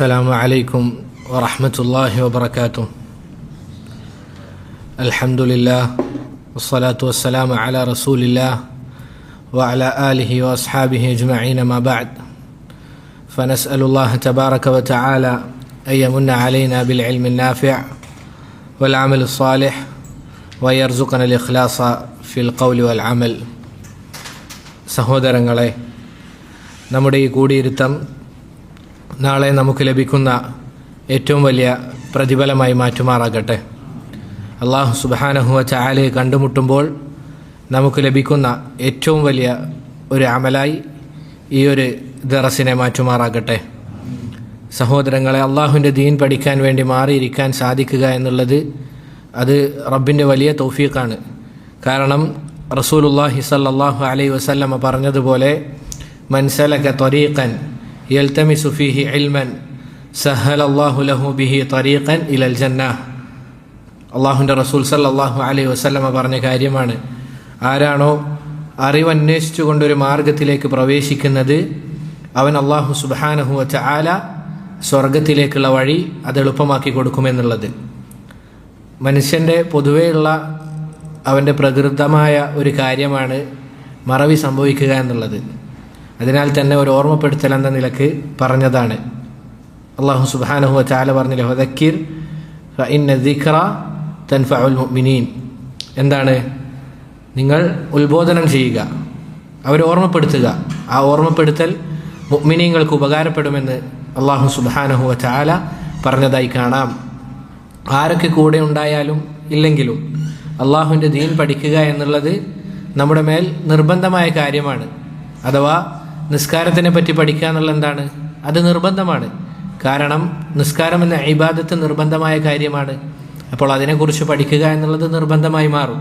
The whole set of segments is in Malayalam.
السلام عليكم ورحمة الله وبركاته. الحمد لله والصلاة والسلام على رسول الله وعلى آله وأصحابه أجمعين ما بعد، فنسأل الله تبارك وتعالى أن يمن علينا بالعلم النافع والعمل الصالح ويرزقنا الإخلاص في القول والعمل. സഹോദരങ്ങളെ, നമ്മുടെ ഈ കൂടിയിരുത്തം നാളെ നമുക്ക് ലഭിക്കുന്ന ഏറ്റവും വലിയ പ്രതിഫലമായി മാറ്റുമാറാകട്ടെ. അല്ലാഹു സുബ്ഹാനഹു വ തആലയെ കണ്ടുമുട്ടുമ്പോൾ നമുക്ക് ലഭിക്കുന്ന ഏറ്റവും വലിയ ഒരു അമലായി ഈ ഒരു ദറസിനെ മാറ്റുമാറാകട്ടെ. സഹോദരങ്ങളെ, അള്ളാഹുവിൻ്റെ ദീൻ പഠിക്കാൻ വേണ്ടി മാറിയിരിക്കാൻ സാധിക്കുക എന്നുള്ളത് അത് റബ്ബിൻ്റെ വലിയ തൗഫീഖാണ്. കാരണം റസൂലുള്ളാഹി സ്വല്ലല്ലാഹു അലൈഹി വസല്ലമ പറഞ്ഞതുപോലെ, മൻ സലക ത്വരീഖൻ യൽതമിസു ഫീഹി ഇൽമൻ സഹലല്ലാഹു ലഹു ബിഹി ത്വരീഖൻ ഇലൽ ജന്നah. അള്ളാഹുവിൻ്റെ റസൂൽ സല്ലല്ലാഹു അലൈഹി വസല്ലമ പറഞ്ഞ കാര്യമാണ്. ആരാണോ അറിവന്വേഷിച്ചു കൊണ്ടൊരു മാർഗത്തിലേക്ക് പ്രവേശിക്കുന്നത്, അവൻ അള്ളാഹു സുബ്ഹാനഹു വ തആല സ്വർഗത്തിലേക്കുള്ള വഴി അത് എളുപ്പമാക്കി കൊടുക്കുമെന്നുള്ളത്. മനുഷ്യൻ്റെ പൊതുവെയുള്ള അവൻ്റെ പ്രകൃതമായ ഒരു കാര്യമാണ് മറവി സംഭവിക്കുക എന്നുള്ളത്. അതിനാൽ തന്നെ ഒരു ഓർമ്മപ്പെടുത്തൽ എന്ന നിലക്ക് പറഞ്ഞതാണ്. അള്ളാഹു സുബ്ഹാനഹു വ തആല പറഞ്ഞില്ലേ, വദക്കിർ ഫഇന്ന ദിക്റ തൻഫഉൽ മുഅ്മിനീൻ. എന്താണ്? നിങ്ങൾ ഉത്ബോധനം ചെയ്യുക, അവരെ ഓർമ്മപ്പെടുത്തുക. ആ ഓർമ്മപ്പെടുത്തൽ മുഅ്മിനീങ്ങൾക്ക് ഉപകാരപ്പെടുമെന്ന് അള്ളാഹു സുബ്ഹാനഹു വ തആല പറഞ്ഞതായി കാണാം. ആരൊക്കെ കൂടെ ഉണ്ടായാലും ഇല്ലെങ്കിലും അള്ളാഹുവിൻ്റെ ദീൻ പഠിക്കുക എന്നുള്ളത് നമ്മുടെ മേൽ നിർബന്ധമായ കാര്യമാണ്. അഥവാ നിസ്കാരത്തിനെ പറ്റി പഠിക്കുക എന്നുള്ള എന്താണ്? അത് നിർബന്ധമാണ്. കാരണം നിസ്കാരം എന്ന ഇബാദത്ത് നിർബന്ധമായ കാര്യമാണ്. അപ്പോൾ അതിനെക്കുറിച്ച് പഠിക്കുക എന്നുള്ളത് നിർബന്ധമായി മാറും.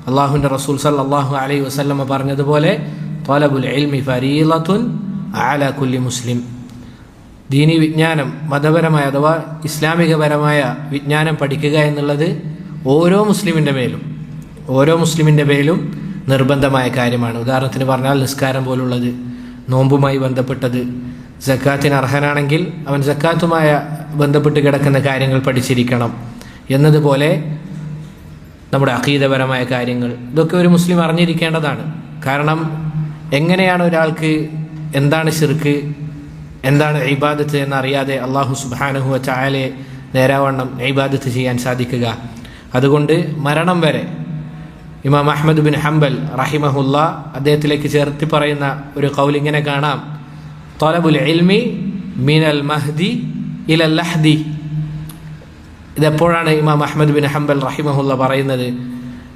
അള്ളാഹുവിൻ്റെ റസൂൽ സല്ലല്ലാഹു അലൈഹി വസല്ലമ പറഞ്ഞതുപോലെ, ത്വലബുൽ ഇൽമി ഫരീളത്തുൻ അലാ കുല്ലി മുസ്ലിം. ദീനി വിജ്ഞാനം, മതപരമായ അഥവാ ഇസ്ലാമികപരമായ വിജ്ഞാനം പഠിക്കുക എന്നുള്ളത് ഓരോ മുസ്ലിമിൻ്റെ മേലും നിർബന്ധമായ കാര്യമാണ്. ഉദാഹരണത്തിന് പറഞ്ഞാൽ നിസ്കാരം പോലുള്ളത്, നോമ്പുമായി ബന്ധപ്പെട്ടത്, സക്കാത്തിന് അർഹനാണെങ്കിൽ അവൻ സക്കാത്തുമായ ബന്ധപ്പെട്ട് കിടക്കുന്ന കാര്യങ്ങൾ പഠിച്ചിരിക്കണം എന്നതുപോലെ നമ്മുടെ അഖീദപരമായ കാര്യങ്ങൾ, ഇതൊക്കെ ഒരു മുസ്ലിം അറിഞ്ഞിരിക്കേണ്ടതാണ്. കാരണം എങ്ങനെയാണ് ഒരാൾക്ക് എന്താണ് ശിർക്ക്, എന്താണ് ഇബാദത്ത് എന്നറിയാതെ അള്ളാഹു സുബ്ഹാനഹു വ തആലയെ നേരാവണ്ണം ഇബാദത്ത് ചെയ്യാൻ സാധിക്കുക? അതുകൊണ്ട് മരണം വരെ ഇമാം അഹ്മദ് ബിൻ ഹംബൽ റഹിമഹുല്ലാ അദ്ദേഹത്തിലേക്ക് ചേർത്തി പറയുന്ന ഒരു ഖൗൽ ഇങ്ങനെ കാണാം, ത്വലബുൽ ഇൽമി മിനൽ മഹ്ദി ഇലൽ ലഹ്ദി. ഇതെപ്പോഴാണ് ഇമാം അഹ്മദ് ബിൻ ഹംബൽ റഹിമഹുല്ല പറയുന്നത്?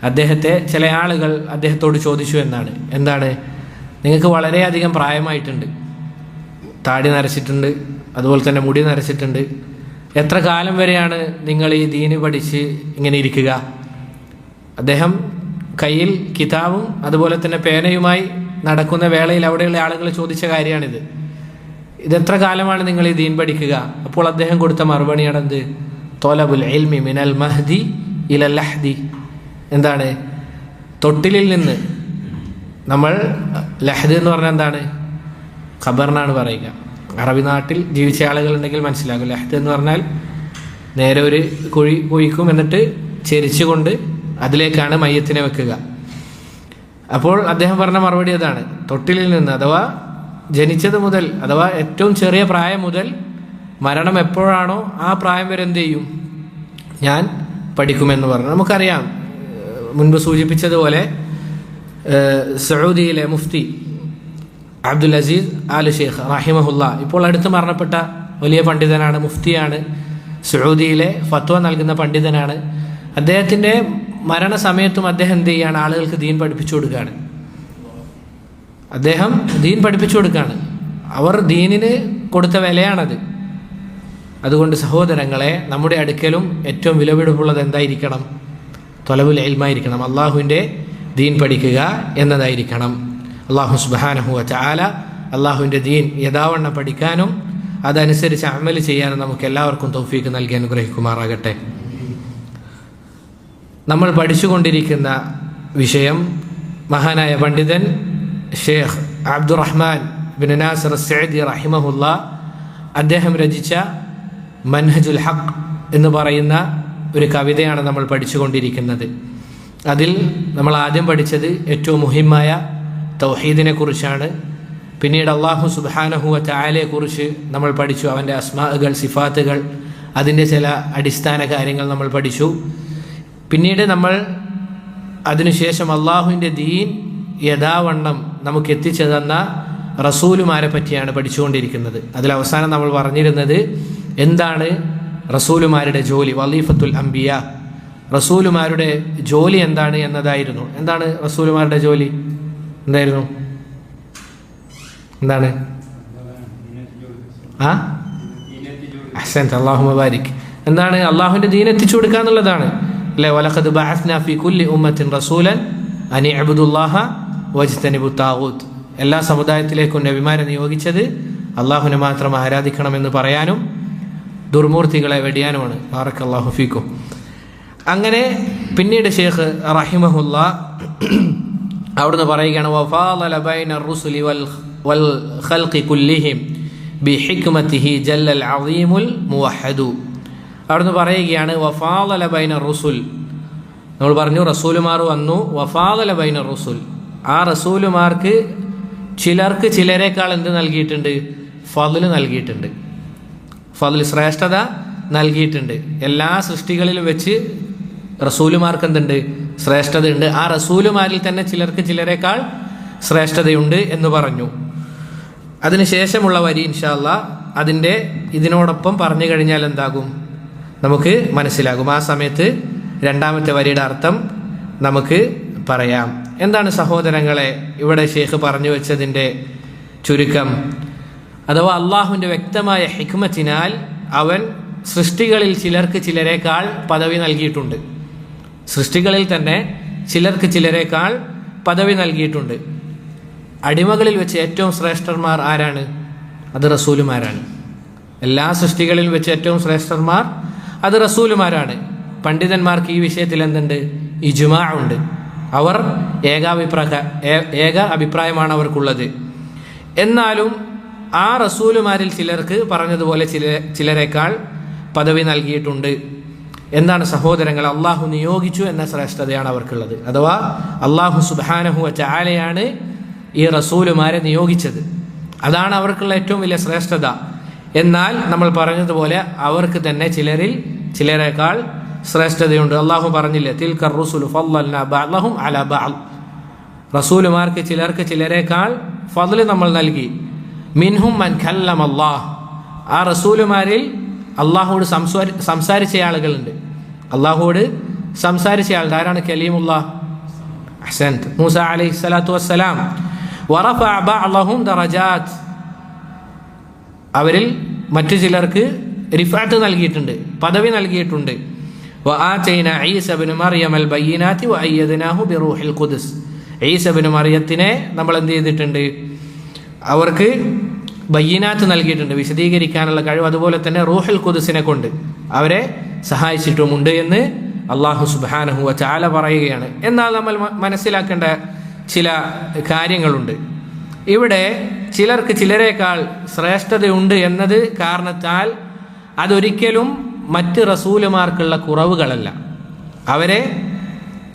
അദ്ദേഹത്തെ ചില ആളുകൾ അദ്ദേഹത്തോട് ചോദിച്ചു എന്നാണ്. എന്താണ്? നിങ്ങൾക്ക് വളരെയധികം പ്രായമായിട്ടുണ്ട്, താടി നരച്ചിട്ടുണ്ട്, അതുപോലെ തന്നെ മുടി നരച്ചിട്ടുണ്ട്, എത്ര കാലം വരെയാണ് നിങ്ങൾ ഈ ദീന് പഠിച്ച് ഇങ്ങനെ ഇരിക്കുക? അദ്ദേഹം കയ്യിൽ കിതാബും അതുപോലെ തന്നെ പേനയുമായി നടക്കുന്ന വേളയിൽ അവിടെയുള്ള ആളുകൾ ചോദിച്ച കാര്യമാണിത്. ഇതെത്ര കാലമാണ് നിങ്ങൾ ഈ ദീൻ പഠിക്കുക? അപ്പോൾ അദ്ദേഹം കൊടുത്ത മറുപടിയാണ് എന്ത്? ത്വലബുൽ ഇൽമി മിനൽ മഹ്ദി ഇലൽ ലഹ്ദി. എന്താണ്? തൊട്ടിലിൽ നിന്ന്. നമ്മൾ ലഹ്ദ് എന്ന് പറഞ്ഞാൽ എന്താണ്? ഖബറിനാണ് പറയുക. അറബി നാട്ടിൽ ജീവിച്ച ആളുകളുണ്ടെങ്കിൽ മനസ്സിലാകും. ലഹ്ദ് എന്ന് പറഞ്ഞാൽ നേരെ ഒരു കുഴി കുഴിക്കും, എന്നിട്ട് ചെരിച്ചുകൊണ്ട് അതിലേക്കാണ് മയ്യത്തിനെ വെക്കുക. അപ്പോൾ അദ്ദേഹം പറഞ്ഞ മറുപടി അതാണ്, തൊട്ടിലിൽ നിന്ന്, അഥവാ ജനിച്ചത് മുതൽ, അഥവാ ഏറ്റവും ചെറിയ പ്രായം മുതൽ മരണം എപ്പോഴാണോ ആ പ്രായം വരെ എന്ത് ചെയ്യും? ഞാൻ പഠിക്കുമെന്ന് പറഞ്ഞു. നമുക്കറിയാം, മുൻപ് സൂചിപ്പിച്ചതുപോലെ സൗദിയിലെ മുഫ്തി അബ്ദുൽ അസീസ് ആൽ ഷെയ്ഖ് റഹിമഹുല്ല ഇപ്പോൾ അടുത്ത് മരണപ്പെട്ട വലിയ പണ്ഡിതനാണ്, മുഫ്തിയാണ്, സൗദിയിലെ ഫത്വ നൽകുന്ന പണ്ഡിതനാണ്. അദ്ദേഹത്തിൻ്റെ മരണസമയത്തും അദ്ദേഹം എന്ത് ചെയ്യാണ്? ആളുകൾക്ക് ദീൻ പഠിപ്പിച്ചു കൊടുക്കുകയാണ്. അദ്ദേഹം ദീൻ പഠിപ്പിച്ചു കൊടുക്കുകയാണ്. അവർ ദീനിന് കൊടുത്ത വിലയാണത്. അതുകൊണ്ട് സഹോദരങ്ങളെ, നമ്മുടെ അടുക്കലും ഏറ്റവും വിലപിടിപ്പുള്ളത് എന്തായിരിക്കണം? ത്വലബുൽ ഇൽമായിരിക്കണം. അള്ളാഹുവിൻ്റെ ദീൻ പഠിക്കുക എന്നതായിരിക്കണം. അള്ളാഹു സുബ്ഹാനഹു വ തആല അള്ളാഹുവിൻ്റെ ദീൻ യഥാവണ്ണം പഠിക്കാനും അതനുസരിച്ച് അമൽ ചെയ്യാനും നമുക്ക് എല്ലാവർക്കും തൗഫീഖ് നൽകി അനുഗ്രഹിക്കുമാറാകട്ടെ. നമ്മൾ പഠിച്ചുകൊണ്ടിരിക്കുന്ന വിഷയം മഹാനായ പണ്ഡിതൻ ഷെയ്ഖ് അബ്ദുറഹ്മാൻ ബിൻ നാസിർ അസ്സഅദി റഹിമഹുല്ലാ അദ്ദേഹം രചിച്ച മൻഹജുൽ ഹഖ് എന്ന് പറയുന്ന ഒരു കവിതയാണ് നമ്മൾ പഠിച്ചുകൊണ്ടിരിക്കുന്നത്. അതിൽ നമ്മൾ ആദ്യം പഠിച്ചത് ഏറ്റവും മുഹിമായ തൗഹീദിനെ കുറിച്ചാണ്. പിന്നീട് അല്ലാഹു സുബ്ഹാനഹു വ തആലയെ കുറിച്ച് നമ്മൾ പഠിച്ചു. അവൻ്റെ അസ്മാഅകൾ, സിഫാത്തുകൾ, അതിൻ്റെ ചില അടിസ്ഥാന കാര്യങ്ങൾ നമ്മൾ പഠിച്ചു. പിന്നീട് നമ്മൾ അതിനുശേഷം അള്ളാഹുവിൻ്റെ ദീൻ യഥാവണ്ണം നമുക്ക് എത്തിച്ചു തന്ന റസൂലുമാരെ പറ്റിയാണ് പഠിച്ചുകൊണ്ടിരിക്കുന്നത്. അതിലവസാനം നമ്മൾ പറഞ്ഞിരുന്നത് എന്താണ് റസൂലുമാരുടെ ജോലി, വലീഫത്തുൽ അംബിയ, റസൂലുമാരുടെ ജോലി എന്താണ് എന്നതായിരുന്നു. എന്താണ് റസൂലുമാരുടെ ജോലി? എന്തായിരുന്നു? എന്താണ്? അഹ്സൻത, അല്ലാഹുമ്മ ബാരിക്. എന്താണ്? അള്ളാഹുവിൻ്റെ ദീൻ എത്തിച്ചു കൊടുക്കുക എന്നുള്ളതാണ് അല്ലേ? വലഖദ് ബഅസ്നാ ഫീ കുല്ലി ഉമ്മത്തിൻ റസൂലൻ അൻ ഇഅ്ബുദുല്ലാഹ വജ്തനിബു താഗൂത്ത്. എല്ലാ സമുദായത്തിലേക്കും നബിമാരെ നിയോഗിച്ചത് അള്ളാഹുവിനെ മാത്രം ആരാധിക്കണമെന്ന് പറയാനും ദുർമൂർത്തികളെ വെടിയാനുമാണ്. ബാറക്കല്ലാഹു ഫീക്കും. അങ്ങനെ പിന്നീട് ഷെയ്ഖ് റഹിമഹുല്ലാ അവിടുന്ന് പറയുകയാണ്, വഫാളല ബൈന റുസുലി വൽ ഖൽഖി കുല്ലിഹിം ബിഹിക്മതിഹി ജല്ലൽ അസീമുൽ മുവഹ്ഹദു. അവിടുന്ന് പറയുകയാണ് വഫാളല ബൈന റുസുൽ. നമ്മൾ പറഞ്ഞു റസൂലുമാർ വന്നു. വഫാളല ബൈന റുസുൽ, ആ റസൂലുമാർക്ക് ചിലർക്ക് ചിലരെക്കാൾ എന്ത് നൽകിയിട്ടുണ്ട്? ഫضل നൽകിയിട്ടുണ്ട്. ഫضل, ശ്രേഷ്ഠത നൽകിയിട്ടുണ്ട്. എല്ലാ സൃഷ്ടികളിലും വെച്ച് റസൂലുമാർക്ക് എന്തുണ്ട്? ശ്രേഷ്ഠതയുണ്ട്. ആ റസൂലുമാരിൽ തന്നെ ചിലർക്ക് ചിലരെക്കാൾ ശ്രേഷ്ഠതയുണ്ട് എന്ന് പറഞ്ഞു. അതിനുശേഷമുള്ള വരി ഇൻഷാ അല്ലാഹ് അതിൻ്റെ ഇതിനോടൊപ്പം പറഞ്ഞു കഴിഞ്ഞാൽ എന്താകും? നമുക്ക് മനസ്സിലാകും. ആ സമയത്ത് രണ്ടാമത്തെ വരിയുടെ അർത്ഥം നമുക്ക് പറയാം. എന്താണ് സഹോദരങ്ങളെ ഇവിടെ ഷെയ്ഖ് പറഞ്ഞു വെച്ചതിൻ്റെ ചുരുക്കം? അഥവാ അള്ളാഹുവിൻ്റെ വ്യക്തമായ ഹിക്മത്തിനാൽ അവൻ സൃഷ്ടികളിൽ ചിലർക്ക് ചിലരെക്കാൾ പദവി നൽകിയിട്ടുണ്ട്. സൃഷ്ടികളിൽ തന്നെ ചിലർക്ക് ചിലരെക്കാൾ പദവി നൽകിയിട്ടുണ്ട്. അടിമകളിൽ വെച്ച് ഏറ്റവും ശ്രേഷ്ഠന്മാർ ആരാണ്? അത് റസൂലുമാരാണ്. എല്ലാ സൃഷ്ടികളിൽ വെച്ച് ഏറ്റവും ശ്രേഷ്ഠന്മാർ അത് റസൂലുമാരാണ്. പണ്ഡിതന്മാർക്ക് ഈ വിഷയത്തിൽ എന്തുണ്ട്? ഇജ്മാ ഉണ്ട്. അവർ ഏക അഭിപ്രായമാണ് അവർക്കുള്ളത്. എന്നാലും ആ റസൂലുമാരിൽ ചിലർക്ക് പറഞ്ഞതുപോലെ ചിലരെക്കാൾ പദവി നൽകിയിട്ടുണ്ട്. എന്താണ് സഹോദരങ്ങൾ? അള്ളാഹു നിയോഗിച്ചു എന്ന ശ്രേഷ്ഠതയാണ് അവർക്കുള്ളത്. അഥവാ അള്ളാഹു സുബ്ഹാനഹു വ തആലയാണ് ഈ റസൂലുമാരെ നിയോഗിച്ചത്. അതാണ് അവർക്കുള്ള ഏറ്റവും വലിയ ശ്രേഷ്ഠത. എന്നാൽ നമ്മൾ പറഞ്ഞതുപോലെ അവർക്ക് തന്നെ ചിലരിൽ ചിലരെക്കാൾ ശ്രേഷ്ഠതയുണ്ട്. അള്ളാഹു പറഞ്ഞില്ലേ, തിൽക റുസുലു ഫളൽനാ ബഅദഹും അലാ ബഅദ്. റസൂലുമാർക്ക് ചിലർക്ക് ചിലരെക്കാൾ ഫضل നമ്മൾ നൽകി. മിൻഹും മൻ കല്ലമ അല്ലാഹ്, ആ റസൂലുമാരിൽ അള്ളാഹുവോട് സംസാരിച്ച ആളുകളുണ്ട്. അള്ളാഹുവോട് സംസാരിച്ച ആളുണ്ട്. ആരാണ്? കലീമുല്ലാഹ്, അഹ്സൻത്, മൂസ അലൈഹിസ്സലാത്തു വസ്സലാം. വറഫഅ ബഅദഹും ദറജാത്ത്, അവരിൽ മറ്റു ചിലർക്ക് റിഫഅത്ത് നൽകിയിട്ടുണ്ട്, പദവി നൽകിയിട്ടുണ്ട്. വആതൈനാ ഈസ ഇബ്നു മറിയമൽ ബയ്യിനാതി വഅയ്യദ്നാഹു ബിറൂഹിൽ ഖുദ്സ്. ഈസ ഇബ്നു മറിയത്തിനെ നമ്മൾ എന്ത് ചെയ്തിട്ടുണ്ട്? അവർക്ക് ബയ്യിനാത്ത് നൽകിയിട്ടുണ്ട്, വിശദീകരിക്കാനുള്ള കഴിവ്. അതുപോലെ തന്നെ റൂഹുൽ ഖുദ്സിനെ കൊണ്ട് അവരെ സഹായിച്ചിട്ടുമുണ്ട് എന്ന് അല്ലാഹു സുബ്ഹാനഹു വ തആല പറയുകയാണ്. എന്നാൽ നമ്മൾ മനസ്സിലാക്കേണ്ട ചില കാര്യങ്ങളുണ്ട്. ഇവിടെ ചിലർക്ക് ചിലരെക്കാൾ ശ്രേഷ്ഠതയുണ്ട് എന്നത് കാരണത്താൽ അതൊരിക്കലും മറ്റ് റസൂലുമാർക്കുള്ള കുറവുകളല്ല. അവരെ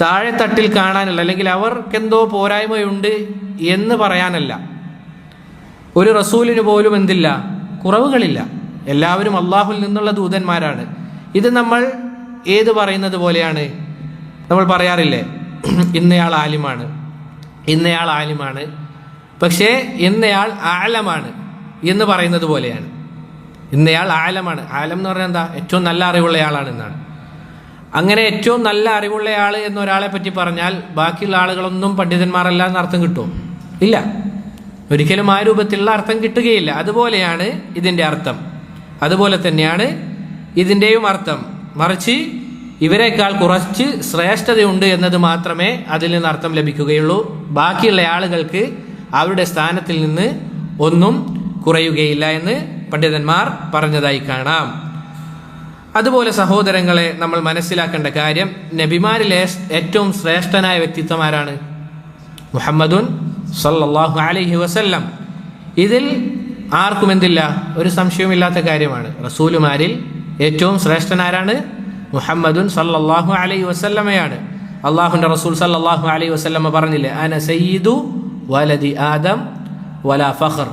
താഴെത്തട്ടിൽ കാണാനല്ല, അല്ലെങ്കിൽ അവർക്കെന്തോ പോരായ്മയുണ്ട് എന്ന് പറയാനല്ല. ഒരു റസൂലിന് പോലും എന്തില്ല? കുറവുകളില്ല. എല്ലാവരും അള്ളാഹുവിൽ നിന്നുള്ള ദൂതന്മാരാണ്. ഇത് നമ്മൾ ഏത് പറയുന്നത് പോലെയാണ്? നമ്മൾ പറയാറില്ലേ, ഇന്നയാൾ ആലിമാണ്, ഇന്നയാൾ ആലിമാണ്, പക്ഷേ ഇന്നയാൾ ആലമാണ് എന്ന് പറയുന്നത് പോലെയാണ്. ഇന്നയാൾ ആലമാണ്. ആലം എന്ന് പറഞ്ഞാൽ എന്താ? ഏറ്റവും നല്ല അറിവുള്ളയാളാണ് എന്നാണ്. അങ്ങനെ ഏറ്റവും നല്ല അറിവുള്ളയാൾ എന്നൊരാളെ പറ്റി പറഞ്ഞാൽ ബാക്കിയുള്ള ആളുകളൊന്നും പണ്ഡിതന്മാരല്ല എന്ന് അർത്ഥം കിട്ടുമോ? ഇല്ല, ഒരിക്കലും ആ രൂപത്തിലുള്ള അർത്ഥം കിട്ടുകയില്ല. അതുപോലെയാണ് ഇതിൻ്റെ അർത്ഥം. അതുപോലെ തന്നെയാണ് ഇതിൻ്റെയും അർത്ഥം. മറിച്ച് ഇവരെക്കാൾ കുറച്ച് ശ്രേഷ്ഠതയുണ്ട് എന്നത് മാത്രമേ അതിൽ നിന്ന് അർത്ഥം ലഭിക്കുകയുള്ളൂ. ബാക്കിയുള്ള ആളുകൾക്ക് അവരുടെ സ്ഥാനത്തിൽ നിന്ന് ഒന്നും കുറയുകയില്ല എന്ന് പണ്ഡിതന്മാർ പറഞ്ഞതായി കാണാം. അതുപോലെ സഹോദരങ്ങളെ, നമ്മൾ മനസ്സിലാക്കേണ്ട കാര്യം, നബിമാരിലെ ഏറ്റവും ശ്രേഷ്ഠനായ വ്യക്തിത്വം ആരാണ്? മുഹമ്മദുൻ സല്ലല്ലാഹു അലൈഹി വസല്ലം. ഇതിൽ ആർക്കും എന്തില്ല? ഒരു സംശയവുമില്ലാത്ത കാര്യമാണ്. റസൂലുമാരിൽ ഏറ്റവും ശ്രേഷ്ഠനാരാണ്? മുഹമ്മദുൻ സല്ലല്ലാഹു അലൈഹി വസല്ലമയാണ്. അള്ളാഹുവിൻ്റെ റസൂൽ സല്ലല്ലാഹു അലൈഹി വസല്ലമ പറഞ്ഞില്ലേ, അന സയ്യിദു വലദി ആദം വലാ ഫഖർ,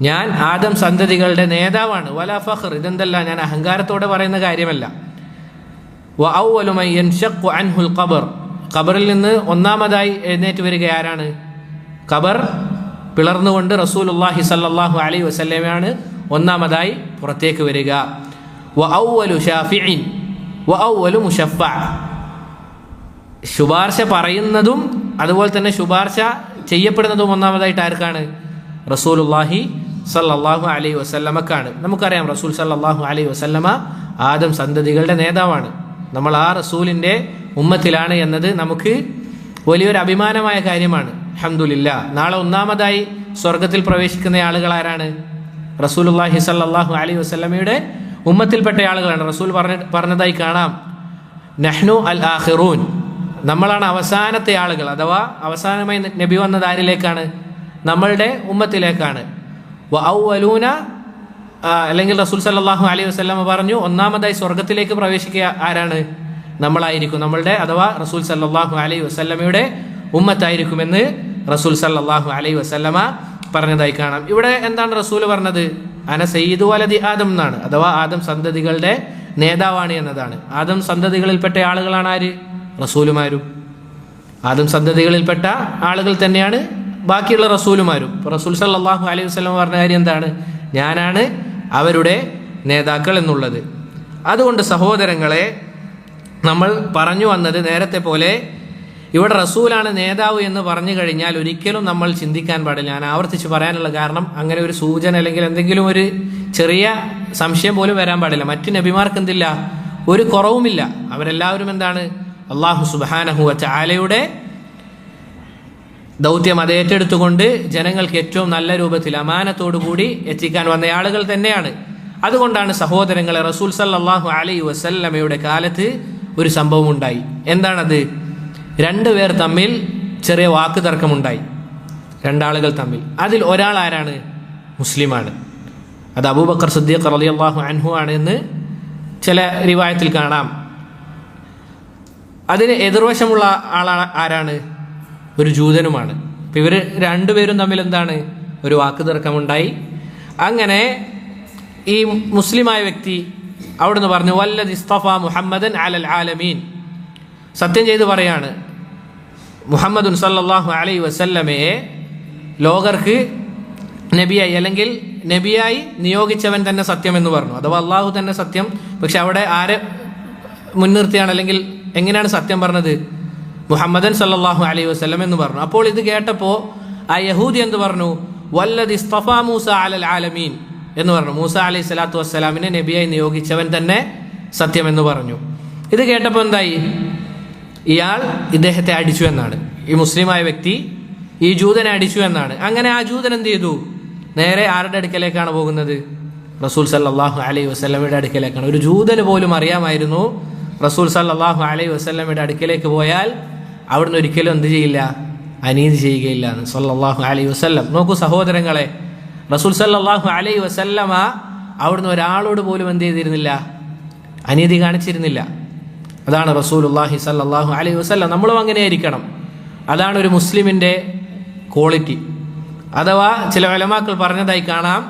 ഞാൻ ആദം സന്തതികളുടെ നേതാവാണ്. വലാ ഫഖർ, ഇതെന്തല്ല, ഞാൻ അഹങ്കാരത്തോടെ പറയുന്ന കാര്യമല്ല. വ അവ്വലു മൻ യൻഷഖു അൻഹുൽ ഖബർ, ഖബറിൽ നിന്ന് ഒന്നാമതായി എഴുന്നേറ്റ് വരിക ആരാണ്? ഖബർ പിളർന്നുകൊണ്ട് റസൂലുള്ളാഹി സല്ലല്ലാഹു അലൈഹി വസല്ലമയാണ് ഒന്നാമതായി പുറത്തേക്ക് വരിക. വ അവ്വലു ഷാഫിഇൻ വ അവ്വലു മുശഫ്ഫഅ, ശുപാർശ പറയുന്നതും അതുപോലെ തന്നെ ശുപാർശ ചെയ്യപ്പെടുന്നതും ഒന്നാമതായിട്ട് ആർക്കാണ്? റസൂലുള്ളാഹി സല്ലല്ലാഹു അലൈഹി വസല്ലമക്കാണ്. നമുക്കറിയാം റസൂൽ സല്ലല്ലാഹു അലൈഹി വസല്ലമ ആദം സന്തതികളുടെ നേതാവാണ്. നമ്മൾ ആ റസൂലിൻ്റെ ഉമ്മത്തിലാണ് എന്നത് നമുക്ക് വലിയൊരു അഭിമാനമായ കാര്യമാണ്. അൽഹംദുലില്ലാഹ്. നാളെ ഒന്നാമതായി സ്വർഗത്തിൽ പ്രവേശിക്കുന്ന ആളുകൾ ആരാണ്? റസൂലുള്ളാഹി സല്ലല്ലാഹു അലൈഹി വസല്ലമയുടെ ഉമ്മത്തിൽപ്പെട്ട ആളുകളാണ്. റസൂൽ പറഞ്ഞതായി കാണാം, നഹ്നു അൽ ആഖിറൂൻ, നമ്മളാണ് അവസാനത്തെ ആളുകൾ. അഥവാ അവസാനമായി നബി വന്നത് ആരിലേക്കാണ്? നമ്മളുടെ ഉമ്മത്തിലേക്കാണ്. വ അവ്വലൂന, അല്ലെങ്കിൽ റസൂൽ സല്ലല്ലാഹു അലൈഹി വസല്ലമ പറഞ്ഞു ഒന്നാമതായി സ്വർഗത്തിലേക്ക് പ്രവേശിക്കുക ആരാണ്? നമ്മളായിരിക്കും. നമ്മളുടെ അഥവാ റസൂൽ സല്ലല്ലാഹു അലൈഹി വസല്ലമയുടെ ഉമ്മത്തായിരിക്കുമെന്ന് റസൂൽ സല്ലല്ലാഹു അലൈഹി വസല്ലമ പറഞ്ഞതായി കാണാം. ഇവിടെ എന്താണ് റസൂൽ പറഞ്ഞത്? അന സയ്യിദു വലദി ആദം എന്നാണ്. അഥവാ ആദം സന്തതികളുടെ നേതാവാണ് എന്നതാണ്. ആദം സന്തതികളിൽപ്പെട്ട ആളുകളാണ് ആര്? റസൂലുമാരും. ആദം സന്തതികളിൽപ്പെട്ട ആളുകൾ തന്നെയാണ് ബാക്കിയുള്ള റസൂലുമാരും. റസൂൽ സല്ലല്ലാഹു അലൈഹി വസല്ലം പറഞ്ഞ കാര്യം എന്താണ്? ഞാനാണ് അവരുടെ നേതാക്കൾ എന്നുള്ളത്. അതുകൊണ്ട് സഹോദരങ്ങളെ, നമ്മൾ പറഞ്ഞു വന്നത് നേരത്തെ പോലെ ഇവിടെ റസൂലാണ് നേതാവ് എന്ന് പറഞ്ഞു കഴിഞ്ഞാൽ ഒരിക്കലും നമ്മൾ ചിന്തിക്കാൻ പാടില്ല. ഞാൻ ആവർത്തിച്ച് പറയാനുള്ള കാരണം, അങ്ങനെ ഒരു സൂചന അല്ലെങ്കിൽ എന്തെങ്കിലും ഒരു ചെറിയ സംശയം പോലും വരാൻ പാടില്ല. മറ്റു നബിമാർക്ക് എന്തില്ല, ഒരു കുറവുമില്ല. അവരെല്ലാവരും എന്താണ്? അല്ലാഹു സുബ്ഹാനഹു വ തആലയുടെ ദൗത്യം അത് ഏറ്റെടുത്തുകൊണ്ട് ജനങ്ങൾക്ക് ഏറ്റവും നല്ല രൂപത്തിൽ അമാനത്തോടുകൂടി എത്തിക്കാൻ വന്ന ആളുകൾ തന്നെയാണ്. അതുകൊണ്ടാണ് സഹോദരങ്ങളെ, റസൂൽ സല്ലല്ലാഹു അലൈഹി വസല്ലമയുടെ കാലത്ത് ഒരു സംഭവം ഉണ്ടായി. എന്താണത്? രണ്ടുപേർ തമ്മിൽ ചെറിയ വാക്ക് തർക്കമുണ്ടായി, രണ്ടാളുകൾ തമ്മിൽ. അതിൽ ഒരാൾ ആരാണ്? മുസ്ലിമാണ്. അത് അബൂബക്കർ സിദ്ദീഖ് റളിയല്ലാഹു അൻഹു ആണ് എന്ന് ചില റിവായത്തിൽ കാണാം. അതിന് എതിർവശമുള്ള ആൾ ആരാണ്? ഒരു ജൂതനുമാണ്. അപ്പം ഇവർ രണ്ടുപേരും തമ്മിൽ എന്താണ്? ഒരു വാക്ക് തർക്കമുണ്ടായി. അങ്ങനെ ഈ മുസ്ലിമായ വ്യക്തി അവിടുന്ന് പറഞ്ഞു, വല്ലദി ഇസ്തഫ മുഹമ്മദൻ അലൽ ആലമീൻ, സത്യം ചെയ്ത് പറയാണ്, മുഹമ്മദുൻ സല്ലല്ലാഹു അലൈഹി വസല്ലമയെ ലോകർക്ക് നബിയായി അല്ലെങ്കിൽ നബിയായി നിയോഗിച്ചവൻ തന്നെ സത്യം എന്ന് പറഞ്ഞു. അഥവാ അള്ളാഹു തന്നെ സത്യം. പക്ഷെ അവിടെ ആരെ മുൻനിർത്തിയാണ് അല്ലെങ്കിൽ എങ്ങനെയാണ് സത്യം പറഞ്ഞത്? മുഹമ്മദൻ സല്ലല്ലാഹു അലൈഹി വസല്ലം എന്ന് പറഞ്ഞു. അപ്പോൾ ഇത് കേട്ടപ്പോൾ ആ യഹൂദി എന്ത് പറഞ്ഞു? വല്ലദി ഇസ്തഫ മൂസ അലൽ ആലമീൻ എന്ന് പറഞ്ഞു. മൂസ അലൈഹി സ്വലാത്തു വസ്സലാമിനെ നബിയായി നിയോഗിച്ചവൻ തന്നെ സത്യം എന്ന് പറഞ്ഞു. ഇത് കേട്ടപ്പോൾ എന്തായി? ഇയാൾ ഇദ്ദേഹത്തെ അടിച്ചു എന്നാണ്. ഈ മുസ്ലിമായ വ്യക്തി ഈ ജൂതനെ അടിച്ചു എന്നാണ്. അങ്ങനെ ആ ജൂതൻ എന്ത് ചെയ്തു? നേരെ ആരുടെ അടുക്കലേക്കാണ് പോകുന്നത്? റസൂൽ സല്ലല്ലാഹു അലൈഹി വസല്ലമയുടെ അടുക്കലേക്കാണ്. ഒരു ജൂതന് പോലും അറിയാമായിരുന്നു റസൂൽ സല്ലല്ലാഹു അലൈഹി വസല്ലമയുടെ അടുക്കലേക്ക് പോയാൽ അവിടുന്ന് ഒരിക്കലും എന്ത് ചെയ്യില്ല? അനീതി ചെയ്യുകയില്ല എന്ന് സല്ലല്ലാഹു അലൈഹി വസല്ലം. നോക്കൂ സഹോദരങ്ങളെ, റസൂൽ സല്ലല്ലാഹു അലൈഹി വസല്ലമ അവിടുന്ന് ഒരാളോട് പോലും എന്ത് ചെയ്തിരുന്നില്ല? അനീതി കാണിച്ചിരുന്നില്ല. അതാണ് റസൂലുള്ളാഹി സല്ലല്ലാഹു അലൈഹി വസല്ലം. നമ്മളും അങ്ങനെ ആയിരിക്കണം. അതാണ് ഒരു മുസ്ലിമിൻ്റെ ക്വാളിറ്റി. അഥവാ ചില ഉലമാക്കൾ പറഞ്ഞതായി കാണാം,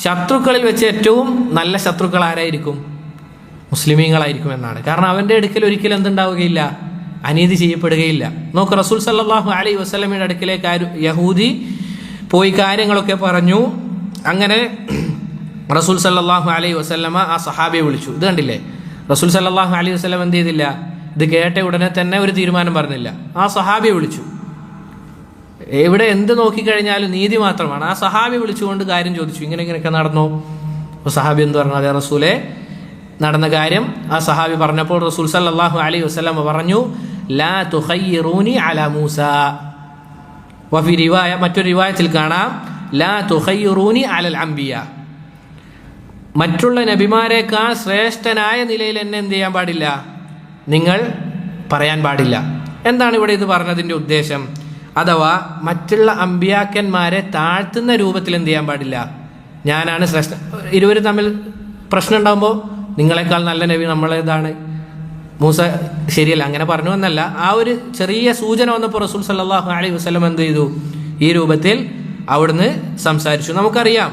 ശത്രുക്കളിൽ വെച്ച് ഏറ്റവും നല്ല ശത്രുക്കൾ ആരായിരിക്കും? മുസ്ലിമീങ്ങളായിരിക്കും എന്നാണ്. കാരണം അവൻ്റെ അടുക്കൽ ഒരിക്കലും എന്തുണ്ടാവുകയില്ല? അനീതി ചെയ്യപ്പെടുകയില്ല. നോക്ക്, റസൂൽ സല്ലല്ലാഹു അലൈഹി വസല്ലമയുടെ അടുക്കലേക്ക് യഹൂദി പോയി കാര്യങ്ങളൊക്കെ പറഞ്ഞു. അങ്ങനെ റസൂൽ സല്ലല്ലാഹു അലൈഹി വസല്ലമ ആ സഹാബിയെ വിളിച്ചു. ഇത് കണ്ടില്ലേ, റസൂൽ സല്ലല്ലാഹു അലൈഹി വസല്ലം എന്ത് ചെയ്തില്ല? ഇത് കേട്ട ഉടനെ തന്നെ ഒരു തീരുമാനം പറഞ്ഞില്ല. ആ സഹാബിയെ വിളിച്ചു. എവിടെ എന്ത് നോക്കിക്കഴിഞ്ഞാലും നീതി മാത്രമാണ്. ആ സഹാബി വിളിച്ചുകൊണ്ട് കാര്യം ചോദിച്ചു, ഇങ്ങനെയൊക്കെ നടന്നു. അപ്പോൾ സഹാബി എന്ത് പറഞ്ഞു? അതേ റസൂലെ, നടന്ന കാര്യം ആ സഹാബി പറഞ്ഞപ്പോൾ റസൂൽ സല്ലല്ലാഹു അലൈഹി വസല്ലം പറഞ്ഞു, ലാ തുഖയ്യിറൂനി അലാ മൂസ. വഫി റിവായ, മറ്റൊരു റിവായത്തിൽ കാണാം, ലാ തുഖയ്യിറൂനി അലൽ അംബിയ. മറ്റുള്ള നബിമാരെക്കാൾ ശ്രേഷ്ഠനായ നിലയിൽ എന്നെ എന്ത് ചെയ്യാൻ പാടില്ല? നിങ്ങൾ പറയാൻ പാടില്ല. എന്താണ് ഇവിടെ ഇത് പറഞ്ഞതിൻ്റെ ഉദ്ദേശം? അഥവാ മറ്റുള്ള അമ്പിയാക്കന്മാരെ താഴ്ത്തുന്ന രൂപത്തിൽ എന്ത് ചെയ്യാൻ പാടില്ല? ഞാനാണ് ശ്രേഷ്ഠ. ഇരുവരും തമ്മിൽ പ്രശ്നം ഉണ്ടാകുമ്പോൾ നിങ്ങളെക്കാൾ നല്ല നബി നമ്മളേതാണ്, മൂസ ശരിയല്ല, അങ്ങനെ പറഞ്ഞു എന്നല്ല. ആ ഒരു ചെറിയ സൂചന വന്നപ്പോൾ റസൂൽ സല്ലല്ലാഹു അലൈഹി വസല്ലം എന്ത് ചെയ്തു? ഈ രൂപത്തിൽ അവിടുന്ന് സംസാരിച്ചു. നമുക്കറിയാം,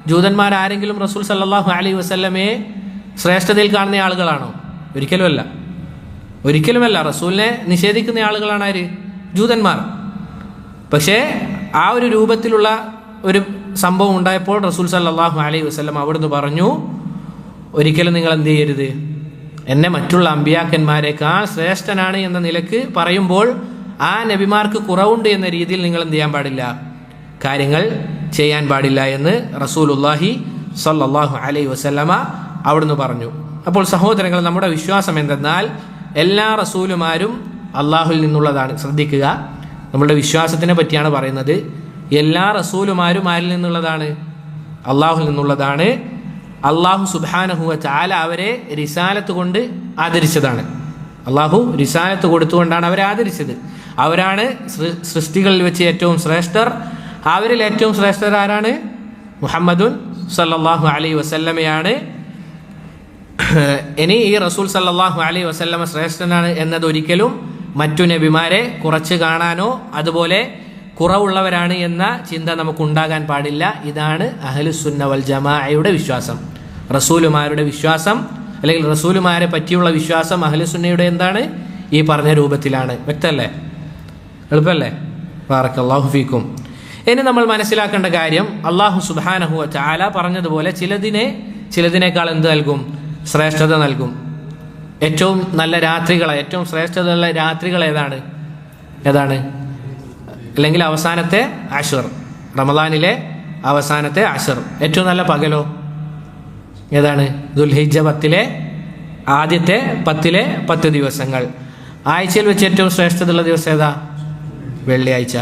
ജൂതന്മാരാരെങ്കിലും റസൂൽ സല്ലല്ലാഹു അലൈഹി വസല്ലമയെ ശ്രേഷ്ഠതയിൽ കാണുന്ന ആളുകളാണോ? ഒരിക്കലുമല്ല, ഒരിക്കലുമല്ല. റസൂലിനെ നിഷേധിക്കുന്ന ആളുകളാണ് ആര്? ജൂതന്മാർ. പക്ഷേ ആ ഒരു രൂപത്തിലുള്ള ഒരു സംഭവം ഉണ്ടായപ്പോൾ റസൂൽ സല്ലല്ലാഹു അലൈഹി വസല്ലം അവിടുന്ന് പറഞ്ഞു, ഒരിക്കലും നിങ്ങൾ എന്ത് ചെയ്യരുത്, എന്നെ മറ്റുള്ള അമ്പിയാക്കന്മാരെക്കാൾ ശ്രേഷ്ഠനാണ് എന്ന നിലക്ക് പറയുമ്പോൾ ആ നബിമാർക്ക് കുറവുണ്ട് എന്ന രീതിയിൽ നിങ്ങൾ എന്ത് ചെയ്യാൻ പാടില്ല, കാര്യങ്ങൾ ചെയ്യാൻ പാടില്ല എന്ന് റസൂലുള്ളാഹി സ്വല്ലല്ലാഹു അലൈഹി വസല്ലമ അവിടുന്ന് പറഞ്ഞു. അപ്പോൾ സഹോദരങ്ങൾ, നമ്മുടെ വിശ്വാസം എന്തെന്നാൽ എല്ലാ റസൂലുമാരും അള്ളാഹുവിൽ നിന്നുള്ളതാണ്. ശ്രദ്ധിക്കുക, നമ്മളുടെ വിശ്വാസത്തിനെ പറ്റിയാണ് പറയുന്നത്. എല്ലാ റസൂലുമാരും ആരിൽ നിന്നുള്ളതാണ്? അള്ളാഹുവിൽ നിന്നുള്ളതാണ്. അള്ളാഹു സുബ്ഹാനഹു വ തആല അവരെ റിസാലത്ത് കൊണ്ട് ആദരിച്ചതാണ്. അള്ളാഹു റിസാലത്ത് കൊടുത്തുകൊണ്ടാണ് അവരെ ആദരിച്ചത്. അവരാണ് സൃഷ്ടികളിൽ വെച്ച് ഏറ്റവും ശ്രേഷ്ഠർ. അവരിൽ ഏറ്റവും ശ്രേഷ്ഠർ ആരാണ്? മുഹമ്മദുൻ സല്ലല്ലാഹു അലൈഹി വസല്ലമയാണ്. ഇനി ഈ റസൂൽ സല്ലല്ലാഹു അലൈഹി വസല്ലമ ശ്രേഷ്ഠനാണ് എന്നതൊരിക്കലും മറ്റു നബിമാരെ കുറച്ച് കാണാനോ അതുപോലെ കുറവുള്ളവരാണ് എന്ന ചിന്ത നമുക്കുണ്ടാകാൻ പാടില്ല. ഇതാണ് അഹ്ലുസുന്ന വൽ ജമാഅയുടെ വിശ്വാസം. റസൂലുമാരുടെ വിശ്വാസം അല്ലെങ്കിൽ റസൂലുമാരെ പറ്റിയുള്ള വിശ്വാസം അഹ്ലുസുന്നയുടെ എന്താണ്? ഈ പറഞ്ഞ രൂപത്തിലാണ്. വ്യക്തമല്ലേ? എളുപ്പമല്ലേ? ബാറക്കല്ലാഹു ഫീക്കും. ഇനി നമ്മൾ മനസ്സിലാക്കേണ്ട കാര്യം, അള്ളാഹു സുബ്ഹാനഹു വ തആല പറഞ്ഞതുപോലെ ചിലതിനേക്കാൾ എന്ത് നൽകും? ശ്രേഷ്ഠത നൽകും. ഏറ്റവും നല്ല രാത്രികളെ, ഏറ്റവും ശ്രേഷ്ഠതയുള്ള രാത്രികൾ ഏതാണ്? അല്ലെങ്കിൽ അവസാനത്തെ അശ്ർ, റമദാനിലെ അവസാനത്തെ അശ്ർ. ഏറ്റവും നല്ല പകലോ ഏതാണ്? ദുൽഹിജ്ജ 10 ആദ്യത്തെ 10 ദിവസങ്ങൾ. ആഴ്ചയിൽ വെച്ച് ഏറ്റവും ശ്രേഷ്ഠതയുള്ള ദിവസം ഏതാ? വെള്ളിയാഴ്ച.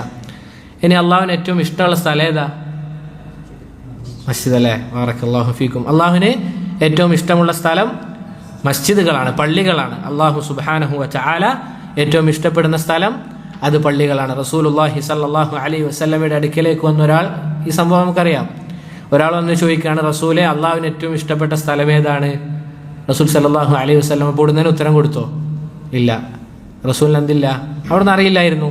ഇനി അള്ളാഹുവിന് ഏറ്റവും ഇഷ്ടമുള്ള സ്ഥലം ഏതാ? മസ്ജിദ് അല്ലേ? ബാറക്കല്ലാഹു ഫീക്കും. അള്ളാഹുവിന് ഏറ്റവും ഇഷ്ടമുള്ള സ്ഥലം മസ്ജിദുകളാണ്, പള്ളികളാണ്. അള്ളാഹു സുബ്ഹാനഹു വ തആല ഏറ്റവും ഇഷ്ടപ്പെടുന്ന സ്ഥലം അത് പള്ളികളാണ്. റസൂലുള്ളാഹി സ്വല്ലല്ലാഹു അലൈഹി വസല്ലമയുടെ അടുക്കലേക്ക് വന്ന ഒരാൾ, ഈ സംഭവം നമുക്കറിയാം, ഒരാൾ വന്ന് ചോദിക്കുകയാണ്, റസൂലെ, അള്ളാഹുവിന് ഏറ്റവും ഇഷ്ടപ്പെട്ട സ്ഥലം ഏതാണ്? റസൂൽ സ്വല്ലല്ലാഹു അലൈഹി വസല്ലമ പൊടുന്നതിന് ഉത്തരം കൊടുത്തോ? ഇല്ല. റസൂലിന് എന്തില്ല? അവിടുന്ന് അറിയില്ലായിരുന്നു.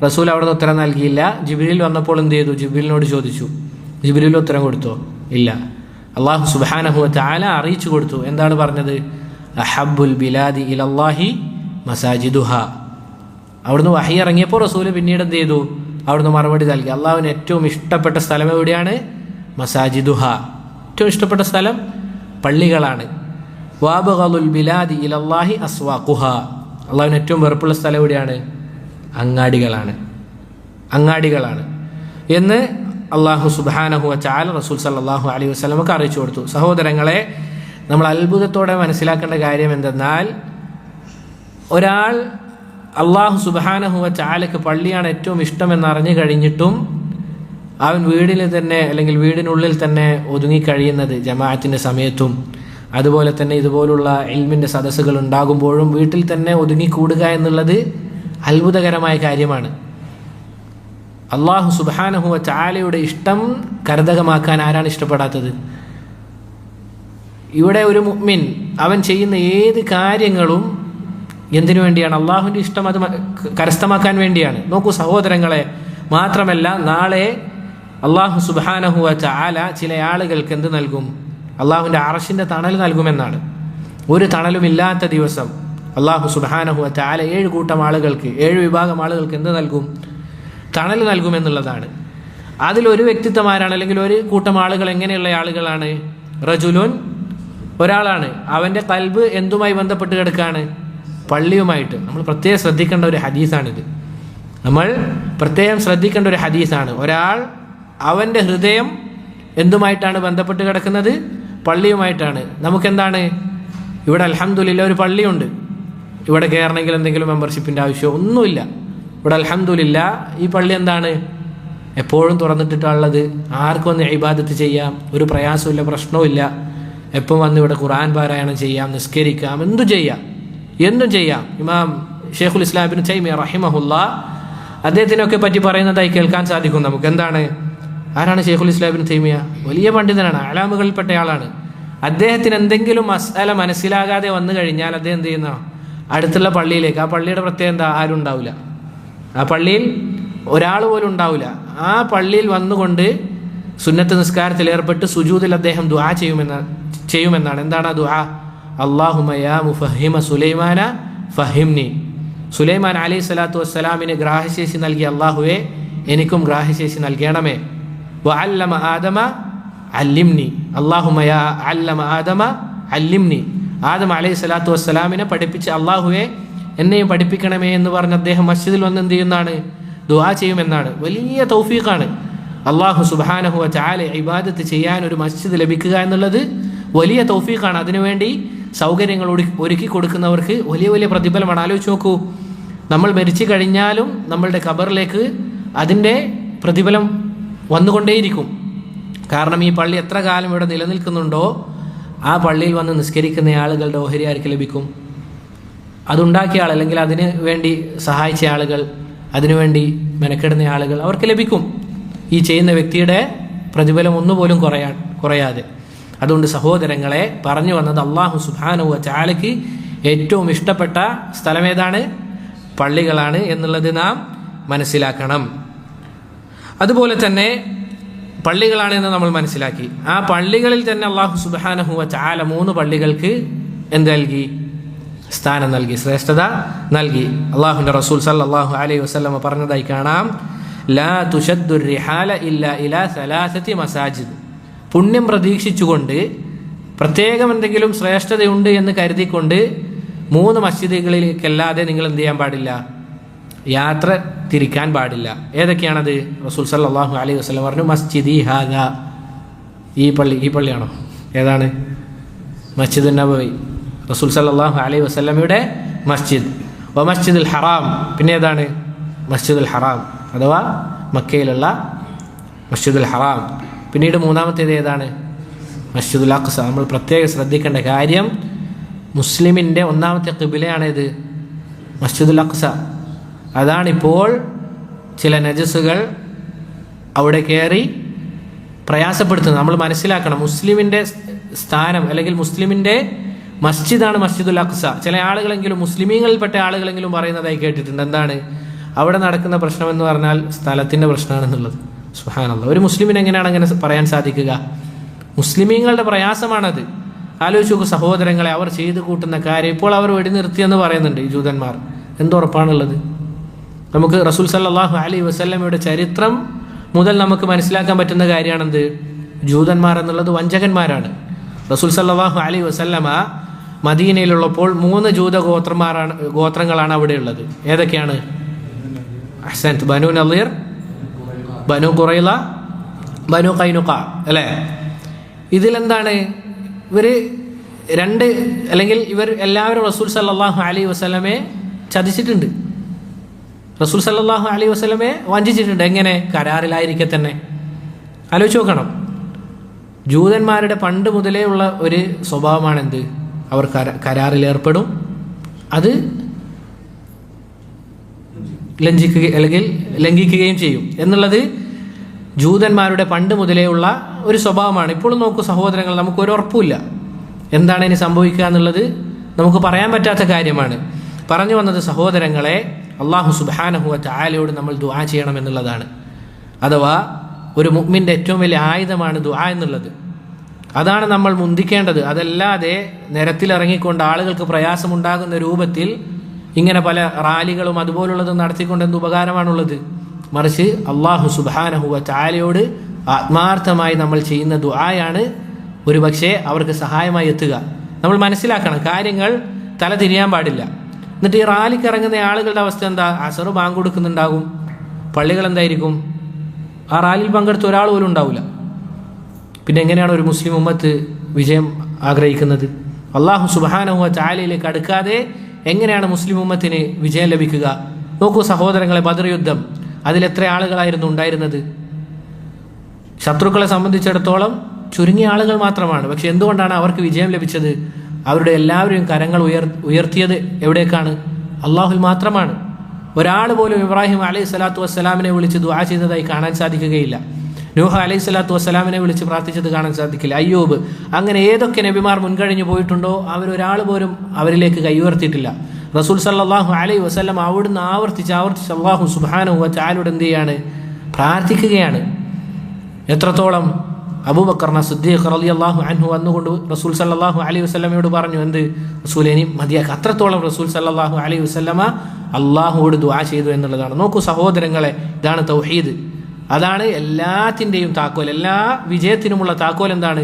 റസൂൽ അവിടുന്ന് ഉത്തരം നൽകിയില്ല. ജിബ്രീൽ വന്നപ്പോൾ എന്ത് ചെയ്തു? ജിബ്രീലിനോട് ചോദിച്ചു. ജിബ്രീൽ ഉത്തരം കൊടുത്തോ? ഇല്ല. അള്ളാഹു സുബ്ഹാനഹു വ തആല അറിയിച്ചു കൊടുത്തു. എന്താണ് പറഞ്ഞത്? അഹബ്ബുൽ ബിലാദി ഇലല്ലാഹി മസാജിദുഹാ. അവിടുന്ന് വഹി ഇറങ്ങിയപ്പോൾ റസൂൽ പിന്നീട് എന്ത് ചെയ്തു? അവിടുന്ന് മറുപടി നൽകി. അള്ളാഹുവിന് ഏറ്റവും ഇഷ്ടപ്പെട്ട സ്ഥലം എവിടെയാണ്? മസാജിദുഹാ. ഏറ്റവും ഇഷ്ടപ്പെട്ട സ്ഥലം പള്ളികളാണ്. വാബഗലുൽ ബിലാദി ഇലല്ലാഹി അസ്വാഖുഹാ. അള്ളാഹുവിന് ഏറ്റവും വെറുപ്പുള്ള സ്ഥലം എവിടെയാണ്? അങ്ങാടികളാണ് എന്ന് അള്ളാഹു സുബ്ഹാനഹു വ തആല റസൂൽ സല്ലല്ലാഹു അലൈഹി വസല്ലമക്ക് അറിയിച്ചു കൊടുത്തു. സഹോദരങ്ങളെ, നമ്മൾ അത്ഭുതത്തോടെ മനസ്സിലാക്കേണ്ട കാര്യം എന്തെന്നാൽ, ഒരാൾ അള്ളാഹു സുബ്ഹാനഹു വ തആലക്ക് പള്ളിയാണ് ഏറ്റവും ഇഷ്ടമെന്ന് അറിഞ്ഞു കഴിഞ്ഞിട്ടും അവൻ വീടിൽ തന്നെ അല്ലെങ്കിൽ വീടിനുള്ളിൽ തന്നെ ഒതുങ്ങിക്കഴിയുന്നത് ജമാഅത്തിൻ്റെ സമയത്തും അതുപോലെ തന്നെ ഇതുപോലുള്ള ഇൽമിൻ്റെ സദസ്സുകൾ ഉണ്ടാകുമ്പോഴും വീട്ടിൽ തന്നെ ഒതുങ്ങിക്കൂടുക എന്നുള്ളത് അത്ഭുതകരമായ കാര്യമാണ്. അള്ളാഹു സുബ്ഹാനഹു വ തആലയുടെ ഇഷ്ടം കരതകമാക്കാൻ ആരാണ് ഇഷ്ടപ്പെടാത്തത്? ഇവിടെ ഒരു മുഅ്മിൻ അവൻ ചെയ്യുന്ന ഏത് കാര്യങ്ങളും എന്തിനു വേണ്ടിയാണ്? അള്ളാഹുവിൻ്റെ ഇഷ്ടം അത് കരസ്ഥമാക്കാൻ വേണ്ടിയാണ്. നോക്കൂ സഹോദരങ്ങളെ, മാത്രമല്ല നാളെ അള്ളാഹു സുബ്ഹാനഹു വ തആല ചില ആളുകൾക്ക് എന്ത് നൽകും? അള്ളാഹുവിൻ്റെ അർശിൻ്റെ തണൽ നൽകുമെന്നാണ്. ഒരു തണലുമില്ലാത്ത ദിവസം അള്ളാഹു സുബ്ഹാനഹു വ തആല 7 കൂട്ടം ആളുകൾക്ക്, 7 വിഭാഗം ആളുകൾക്ക് എന്ത് നൽകും? തണൽ നൽകുമെന്നുള്ളതാണ്. അതിലൊരു വ്യക്തിത്വമാരാണ് അല്ലെങ്കിൽ ഒരു കൂട്ടം ആളുകൾ എങ്ങനെയുള്ള ആളുകളാണ്? റജുലുൻ, ഒരാളാണ്, അവൻ്റെ ഖൽബ് എന്തുമായി ബന്ധപ്പെട്ട് കിടക്കുകയാണ്? പള്ളിയുമായിട്ട്. നമ്മൾ പ്രത്യേകം ശ്രദ്ധിക്കേണ്ട ഒരു ഹദീസാണിത്. നമ്മൾ പ്രത്യേകം ശ്രദ്ധിക്കേണ്ട ഒരു ഹദീസാണ്. ഒരാൾ അവൻ്റെ ഹൃദയം എന്തുമായിട്ടാണ് ബന്ധപ്പെട്ട് കിടക്കുന്നത്? പള്ളിയുമായിട്ടാണ്. നമുക്കെന്താണ് ഇവിടെ? അൽഹംദുലില്ലാ ഒരു പള്ളിയുണ്ട്. ഇവിടെ കയറണമെങ്കിൽ എന്തെങ്കിലും മെമ്പർഷിപ്പിൻ്റെ ആവശ്യമോ ഒന്നുമില്ല. ഇവിടെ അൽഹംദുലില്ലാ ഈ പള്ളി എന്താണ്? എപ്പോഴും തുറന്നിട്ടിട്ടുള്ളത്. ആർക്കും വന്ന് ഇബാദത്ത് ചെയ്യാം, ഒരു പ്രയാസമില്ല, പ്രശ്നവുമില്ല. എപ്പം വന്ന് ഇവിടെ ഖുർആൻ പാരായണം ചെയ്യാം, നിസ്കരിക്കാം, എന്തും ചെയ്യാം. ഇമാം ഷെയ്ഖുൽ ഇസ്ലാം ഇബ്നു തൈമിയ്യ റഹിമഹുല്ലാഹ് അദ്ദേഹത്തിനൊക്കെ പറ്റി പറയുന്നതായി കേൾക്കാൻ സാധിക്കും നമുക്ക്. എന്താണ്? ആരാണ് ഷെയ്ഖുൽ ഇസ്ലാം ഇബ്നു തൈമിയ്യ? വലിയ പണ്ഡിതനാണ്, അലാമുകളിൽപ്പെട്ട ആളാണ്. അദ്ദേഹത്തിന് എന്തെങ്കിലും മസ്അല മനസ്സിലാകാതെ വന്നു കഴിഞ്ഞാൽ അദ്ദേഹം എന്ത് ചെയ്യുന്ന അടുത്തുള്ള പള്ളിയിലേക്ക്, ആ പള്ളിയുടെ പ്രത്യേകം എന്താ, ആരും ഉണ്ടാവില്ല, ആ പള്ളിയിൽ ഒരാൾ പോലും ഉണ്ടാവില്ല, ആ പള്ളിയിൽ വന്നുകൊണ്ട് സുന്നത്ത് നിസ്കാരത്തിൽ ഏർപ്പെട്ട് സുജൂദിൽ അദ്ദേഹം ദുആ ചെയ്യുമെന്നാണ്. എന്താണ് ആ ദുആ? അല്ലാഹുമ്മ യാ മുഫഹിമ സുലൈമാന ഫഹിംനി. സുലൈമാൻ അലൈഹി സ്വലാത്തു വസ്സലാമിന് ഗ്രാഹ്യശേഷി നൽകിയ അള്ളാഹുവെ എനിക്കും ഗ്രാഹ്യശേഷി നൽകണമേ. വഅല്ലമ ആദമ അല്ലിംനി. അല്ലാഹുമ്മ യാ അല്ലമ ആദമ അല്ലിംനി. ആദം അലൈഹി സ്വലാത്തു വസ്സലാമിനെ പഠിപ്പിച്ച അള്ളാഹുവെ എന്നെയും പഠിപ്പിക്കണമേ എന്ന് പറഞ്ഞ് അദ്ദേഹം മസ്ജിദിൽ വന്ന് എന്ത് ചെയ്യുന്നതാണ്? ദുആ ചെയ്യുമെന്നാണ്. വലിയ തൗഫീഖാണ്. അള്ളാഹു സുബ്ഹാനഹു വ തആല ഇബാദത്ത് ചെയ്യാൻ ഒരു മസ്ജിദ് ലഭിക്കുക എന്നുള്ളത് വലിയ തൗഫീഖാണ്. അതിനുവേണ്ടി സൗകര്യങ്ങൾ ഒരുക്കി കൊടുക്കുന്നവർക്ക് വലിയ വലിയ പ്രതിഫലമാണ്. ആലോചിച്ച് നോക്കൂ, നമ്മൾ മരിച്ചു കഴിഞ്ഞാലും നമ്മളുടെ ഖബറിലേക്ക് അതിൻ്റെ പ്രതിഫലം വന്നുകൊണ്ടേയിരിക്കും. കാരണം ഈ പള്ളി എത്ര കാലം ഇവിടെ നിലനിൽക്കുന്നുണ്ടോ ആ പള്ളിയിൽ വന്ന് നിസ്കരിക്കുന്ന ആളുകളുടെ ഓഹരി ആർക്ക് ലഭിക്കും? അതുണ്ടാക്കിയ ആൾ, അല്ലെങ്കിൽ അതിന് വേണ്ടി സഹായിച്ച ആളുകൾ, അതിനുവേണ്ടി മെനക്കെടുന്ന ആളുകൾ, അവർക്ക് ലഭിക്കും ഈ ചെയ്യുന്ന വ്യക്തിയുടെ പ്രതിഫലം ഒന്നുപോലും കുറയാതെ. അതുകൊണ്ട് സഹോദരങ്ങളെ, പറഞ്ഞു വന്നത് അല്ലാഹു സുബ്ഹാനഹു വ തആലയ്ക്ക് ഏറ്റവും ഇഷ്ടപ്പെട്ട സ്ഥലം ഏതാണ്? പള്ളികളാണ് എന്നുള്ളത് നാം മനസ്സിലാക്കണം. അതുപോലെ തന്നെ പള്ളികളാണെന്ന് നമ്മൾ മനസ്സിലാക്കി. ആ പള്ളികളിൽ തന്നെ അല്ലാഹു സുബ്ഹാനഹു വ തആല 3 പള്ളികൾക്ക് എന്ത് നൽകി? സ്ഥാനം നൽകി, ശ്രേഷ്ഠത നൽകി. അല്ലാഹുവിൻ്റെ റസൂൽ സല്ലല്ലാഹു അലൈഹി വസല്ലം പറഞ്ഞതായി കാണാം, ലാ തുശദ്ദു റിഹാല ഇല്ലാ ഇലാ സലാസതി മസാജിദ്. പുണ്യം പ്രതീക്ഷിച്ചുകൊണ്ട്, പ്രത്യേകം എന്തെങ്കിലും ശ്രേഷ്ഠതയുണ്ട് എന്ന് കരുതിക്കൊണ്ട് 3 മസ്ജിദുകളിലേക്കല്ലാതെ നിങ്ങൾ എന്ത് ചെയ്യാൻ പാടില്ല? യാത്ര തിരിക്കാൻ പാടില്ല. ഏതൊക്കെയാണത്? റസൂൽ സല്ലല്ലാഹു അലൈഹി വസല്ലം പറഞ്ഞു, മസ്ജിദി ഹാദാ. ഈ പള്ളിയാണോ? ഏതാണ്? മസ്ജിദുൻ നബവി, റസൂൽ സല്ലല്ലാഹു അലൈഹി വസല്ലമയുടെ മസ്ജിദ്. വ മസ്ജിദുൽ ഹറാം. പിന്നെ ഏതാണ്? മസ്ജിദുൽ ഹറാം അഥവാ മക്കയിലുള്ള മസ്ജിദുൽ ഹറാം. പിന്നീട് 3-ാമത്തേത് ഏതാണ്? മസ്ജിദുൽ അഖ്സ. നമ്മൾ പ്രത്യേകം ശ്രദ്ധിക്കേണ്ട കാര്യം, മുസ്ലിമിൻ്റെ 1-ാമത്തെ ഖിബ്ലയാണേത്? മസ്ജിദുൽ അഖ്സ. അതാണിപ്പോൾ ചില നജസുകൾ അവിടെ കയറി പ്രയാസപ്പെടുത്തുന്നത്. നമ്മൾ മനസ്സിലാക്കണം, മുസ്ലിമിൻ്റെ സ്ഥാനം അല്ലെങ്കിൽ മുസ്ലിമിൻ്റെ മസ്ജിദാണ് മസ്ജിദുൽ അഖ്സ. ചില ആളുകളെങ്കിലും, മുസ്ലിമീങ്ങളിൽപ്പെട്ട ആളുകളെങ്കിലും പറയുന്നതായി കേട്ടിട്ടുണ്ട്. എന്താണ് അവിടെ നടക്കുന്ന പ്രശ്നമെന്ന് പറഞ്ഞാൽ സ്ഥലത്തിൻ്റെ പ്രശ്നമാണെന്നുള്ളത്. സുബ്ഹാനല്ലാഹ്, ഒരു മുസ്ലിമിന് എങ്ങനെയാണ് അങ്ങനെ പറയാൻ സാധിക്കുക? മുസ്ലിമീങ്ങളുടെ പ്രയാസമാണത്. ആലോചിച്ച് നോക്കൂ സഹോദരങ്ങളെ, അവർ ചെയ്തു കൂട്ടുന്ന കാര്യം ഇപ്പോൾ അവർ വെടിനിർത്തിയെന്ന് പറയുന്നുണ്ട് ഈ ജൂതന്മാർ. എന്തുറപ്പാണുള്ളത്? നമുക്ക് റസൂൽ സല്ലല്ലാഹു അലൈഹി വസല്ലമയുടെ ചരിത്രം മുതൽ നമുക്ക് മനസ്സിലാക്കാൻ പറ്റുന്ന കാര്യമാണെന്ത്? ജൂതന്മാർ എന്നുള്ളത് വഞ്ചകന്മാരാണ്. റസൂൽ സല്ലല്ലാഹു അലൈഹി വസല്ലമ മദീനയിലുള്ളപ്പോൾ 3 ജൂത ഗോത്രങ്ങളാണ് അവിടെയുള്ളത്. ഏതൊക്കെയാണ്? അഹ്സൻത്, ബനു നളീർ, ബനു ഖുറൈള, ബനു ഖൈനുഖ, അല്ലേ? ഇതിലെന്താണ്? ഇവർ എല്ലാവരും റസൂൽ സല്ലല്ലാഹു അലൈഹി വസല്ലമയെ ചതിച്ചിട്ടുണ്ട്. റസൂൽ സല്ലല്ലാഹു അലൈഹി വസല്ലമയെ വഞ്ചിച്ചിട്ടുണ്ട്. എങ്ങനെ? കരാറിലായിരിക്കെ തന്നെ. ആലോചിച്ച് നോക്കണം. ജൂതന്മാരുടെ പണ്ട് മുതലേ ഉള്ള ഒരു സ്വഭാവമാണെന്ത്? അവർ കരാറിലേർപ്പെടും, അത് ലംഘിക്കുകയും ചെയ്യും എന്നുള്ളത് ജൂതന്മാരുടെ പണ്ട് മുതലേ ഉള്ള ഒരു സ്വഭാവമാണ്. ഇപ്പോഴും നോക്കൂ സഹോദരങ്ങൾ, നമുക്കൊരു ഉറപ്പുമില്ല എന്താണ് ഇനി സംഭവിക്കുക എന്നുള്ളത് നമുക്ക് പറയാൻ പറ്റാത്ത കാര്യമാണ്. പറഞ്ഞു വന്നത് സഹോദരങ്ങളെ, അല്ലാഹു സുബ്ഹാനഹു വ തആലയോട് നമ്മൾ ദുആ ചെയ്യണം എന്നുള്ളതാണ്. അഥവാ ഒരു മുഅ്മിൻ്റെ ഏറ്റവും വലിയ ആയുധമാണ് ദുആ എന്നുള്ളത്. അതാണ് നമ്മൾ മുന്തിക്കേണ്ടത്. അതല്ലാതെ നിരത്തിലിറങ്ങിക്കൊണ്ട് ആളുകൾക്ക് പ്രയാസമുണ്ടാകുന്ന രൂപത്തിൽ ഇങ്ങനെ പല റാലികളും അതുപോലുള്ളതും നടത്തിക്കൊണ്ട് എന്ത് ഉപകാരമാണുള്ളത്? മറിച്ച് അല്ലാഹു സുബ്ഹാനഹു വ തആലയോട് ആത്മാർത്ഥമായി നമ്മൾ ചെയ്യുന്ന ദുആയാണ് ഒരു പക്ഷേ അവർക്ക് സഹായമായി എത്തുക. നമ്മൾ മനസ്സിലാക്കണം, കാര്യങ്ങൾ തല തിരിയാൻ പാടില്ല. എന്നിട്ട് ഈ റാലിക്ക് ഇറങ്ങുന്ന ആളുകളുടെ അവസ്ഥ എന്താ? അസറ് ബാങ്ക് കൊടുക്കുന്നുണ്ടാകും, പള്ളികൾ എന്തായിരിക്കും? ആ റാലിയിൽ പങ്കെടുത്ത ഒരാൾ പോലും ഉണ്ടാവില്ല. പിന്നെ എങ്ങനെയാണ് ഒരു മുസ്ലിം ഉമ്മത്ത് വിജയം ആഗ്രഹിക്കുന്നത്? അല്ലാഹു സുബ്ഹാനഹു വ തആലയിലേക്ക് അടുക്കാതെ എങ്ങനെയാണ് മുസ്ലിം ഉമ്മത്തിന് വിജയം ലഭിക്കുക? നോക്കൂ സഹോദരങ്ങളെ, ബദർ യുദ്ധം, അതിലെത്ര ആളുകളായിരുന്നു ഉണ്ടായിരുന്നത്? ശത്രുക്കളെ സംബന്ധിച്ചിടത്തോളം ചുരുങ്ങിയ ആളുകൾ മാത്രമാണ്. പക്ഷെ എന്തുകൊണ്ടാണ് അവർക്ക് വിജയം ലഭിച്ചത്? അവരുടെ എല്ലാവരെയും കരങ്ങൾ ഉയർത്തിയത് എവിടേക്കാണ്? അള്ളാഹുൽ മാത്രമാണ്. ഒരാൾ പോലും ഇബ്രാഹിം അലൈഹി സ്വലാത്തു വസ്സലാമിനെ വിളിച്ച് ദുആ ചെയ്തതായി കാണാൻ സാധിക്കുകയില്ല. നൂഹ് അലൈഹി സ്വലാത്തു വസ്സലാമിനെ വിളിച്ച് പ്രാർത്ഥിച്ചത് കാണാൻ സാധിക്കില്ല. അയ്യൂബ്, അങ്ങനെ ഏതൊക്കെ നബിമാർ മുൻകഴിഞ്ഞു പോയിട്ടുണ്ടോ അവരൊരാൾ പോലും അവരിലേക്ക് കൈയുയർത്തിയിട്ടില്ല. റസൂൽ സല്ലല്ലാഹു അലൈഹി വസല്ലം അവിടുന്ന് ആവർത്തിച്ച് അല്ലാഹു സുബ്ഹാനഹു വ തആലയോട് എന്ത് ചെയ്യാണ്? പ്രാർത്ഥിക്കുകയാണ്. എത്രത്തോളം അബൂബക്കർ സിദ്ദീഖ് റളിയല്ലാഹു അൻഹു വന്നുകൊണ്ട് റസൂൽ സല്ലല്ലാഹു അലൈഹി വസല്ലമയോട് പറഞ്ഞു, എന്ത് റസൂൽ ഇനി മതിയാക്കി. അത്രത്തോളം റസൂൽ സല്ലല്ലാഹു അലൈഹി വസല്ലമ അള്ളാഹുവോട് ദുആ ചെയ്തു എന്നുള്ളതാണ്. നോക്കൂ സഹോദരങ്ങളെ, ഇതാണ് തൗഹീദ്. അതാണ് എല്ലാത്തിൻ്റെയും താക്കോൽ. എല്ലാ വിജയത്തിനുമുള്ള താക്കോൽ എന്താണ്?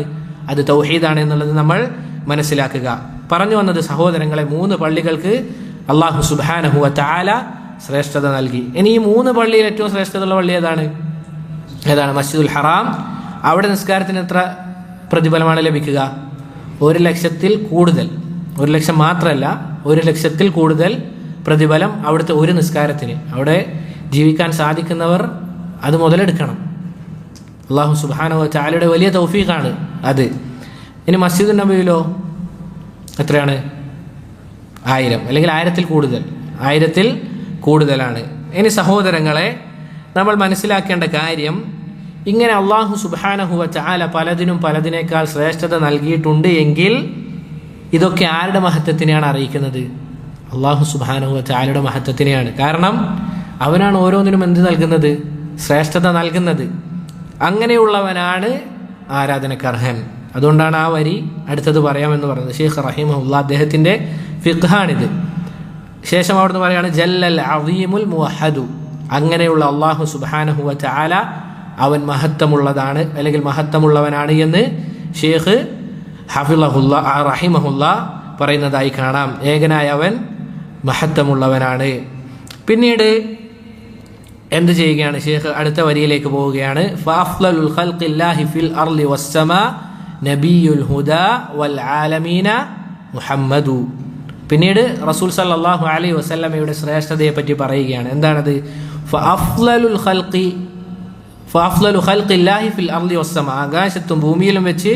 അത് തൗഹീദാണ് എന്നുള്ളത് നമ്മൾ മനസ്സിലാക്കുക. പറഞ്ഞു വന്നത് സഹോദരങ്ങളെ, 3 പള്ളികൾക്ക് അള്ളാഹു സുബ്ഹാനഹു വ തആല ശ്രേഷ്ഠത നൽകി. ഇനി ഈ 3 പള്ളിയിൽ ഏറ്റവും ശ്രേഷ്ഠതയുള്ള പള്ളി ഏതാണ്? മസ്ജിദുൽ ഹറാം. അവിടെ നിസ്കാരത്തിന് എത്ര പ്രതിഫലമാണ് ലഭിക്കുക? 1,00,000 കൂടുതൽ. 1,00,000 മാത്രമല്ല, 1,00,000 കൂടുതൽ പ്രതിഫലം അവിടുത്തെ ഒരു നിസ്കാരത്തിന്. അവിടെ ജീവിക്കാൻ സാധിക്കുന്നവർ അത് മുതലെടുക്കണം. അല്ലാഹു സുബ്ഹാനഹു വ തആലയുടെ വലിയ തൗഫീഖാണ് അത്. ഇനി മസ്ജിദുൻ നബവിയിലോ എത്രയാണ്? 1000 അല്ലെങ്കിൽ 1000-ൽ കൂടുതൽ. 1000-ൽ കൂടുതലാണ്. ഇനി സഹോദരങ്ങളെ, നമ്മൾ മനസ്സിലാക്കേണ്ട കാര്യം, ഇങ്ങനെ അല്ലാഹു സുബ്ഹാനഹു വ തആല പലതിനും പലതിനേക്കാൾ ശ്രേഷ്ഠത നൽകിയിട്ടുണ്ട് എങ്കിൽ ഇതൊക്കെ ആരുടെ മഹത്വത്തിനെയാണ് അറിയിക്കുന്നത്? അല്ലാഹു സുബ്ഹാനഹു വ തആലയുടെ മഹത്വത്തിനെയാണ്. കാരണം അവനാണ് ഓരോന്നിനും എന്ത് നൽകുന്നത്? ശ്രേഷ്ഠത നൽകുന്നത്. അങ്ങനെയുള്ളവനാണ് ആരാധനക്കർഹൻ. അതുകൊണ്ടാണ് ആ വരി അടുത്തത് പറയാമെന്ന് പറയുന്നത്. ഷെയ്ഖ് റഹിമഹുല്ലാ അദ്ദേഹത്തിൻ്റെ ഫിഖ്ഹാണിത്. ശേഷം അവിടുന്ന് പറയാണ് ജല്ലൽ അദീമുൽ മുവഹദു. അങ്ങനെയുള്ള അല്ലാഹു സുബ്ഹാനഹു വ തആല അവൻ മഹത്വമുള്ളതാണ് അല്ലെങ്കിൽ മഹത്വമുള്ളവനാണ് എന്ന് ഷെയ്ഖ് ഹഫിളഹുല്ലാ റഹിമഹുല്ലാ പറയുന്നതായി കാണാം. ഏകനായ അവൻ മഹത്വമുള്ളവനാണ്. പിന്നീട് എന്ത് ചെയ്യുകയാണ്? ഷെയ്ഖ് അടുത്ത വരിയിലേക്ക് പോവുകയാണ്. ഫഅഫ്ളലുൽ ഖൽഖില്ലാഹി ഫിൽ അർളി വസ്സമാ നബിയുൽ ഹുദാ വൽ ആലമീന മുഹമ്മദു. പിന്നീട് റസൂൽ സല്ലല്ലാഹു അലൈഹി വസല്ലമയുടെ ശ്രേഷ്ഠതയെ പറ്റി പറയുകയാണ്. എന്താണത്? ഫഅഫ്ളലു ഖൽഖില്ലാഹി ഫിൽ അർളി വസ്സമാ. ആകാശത്തും ഭൂമിയിലും വെച്ച്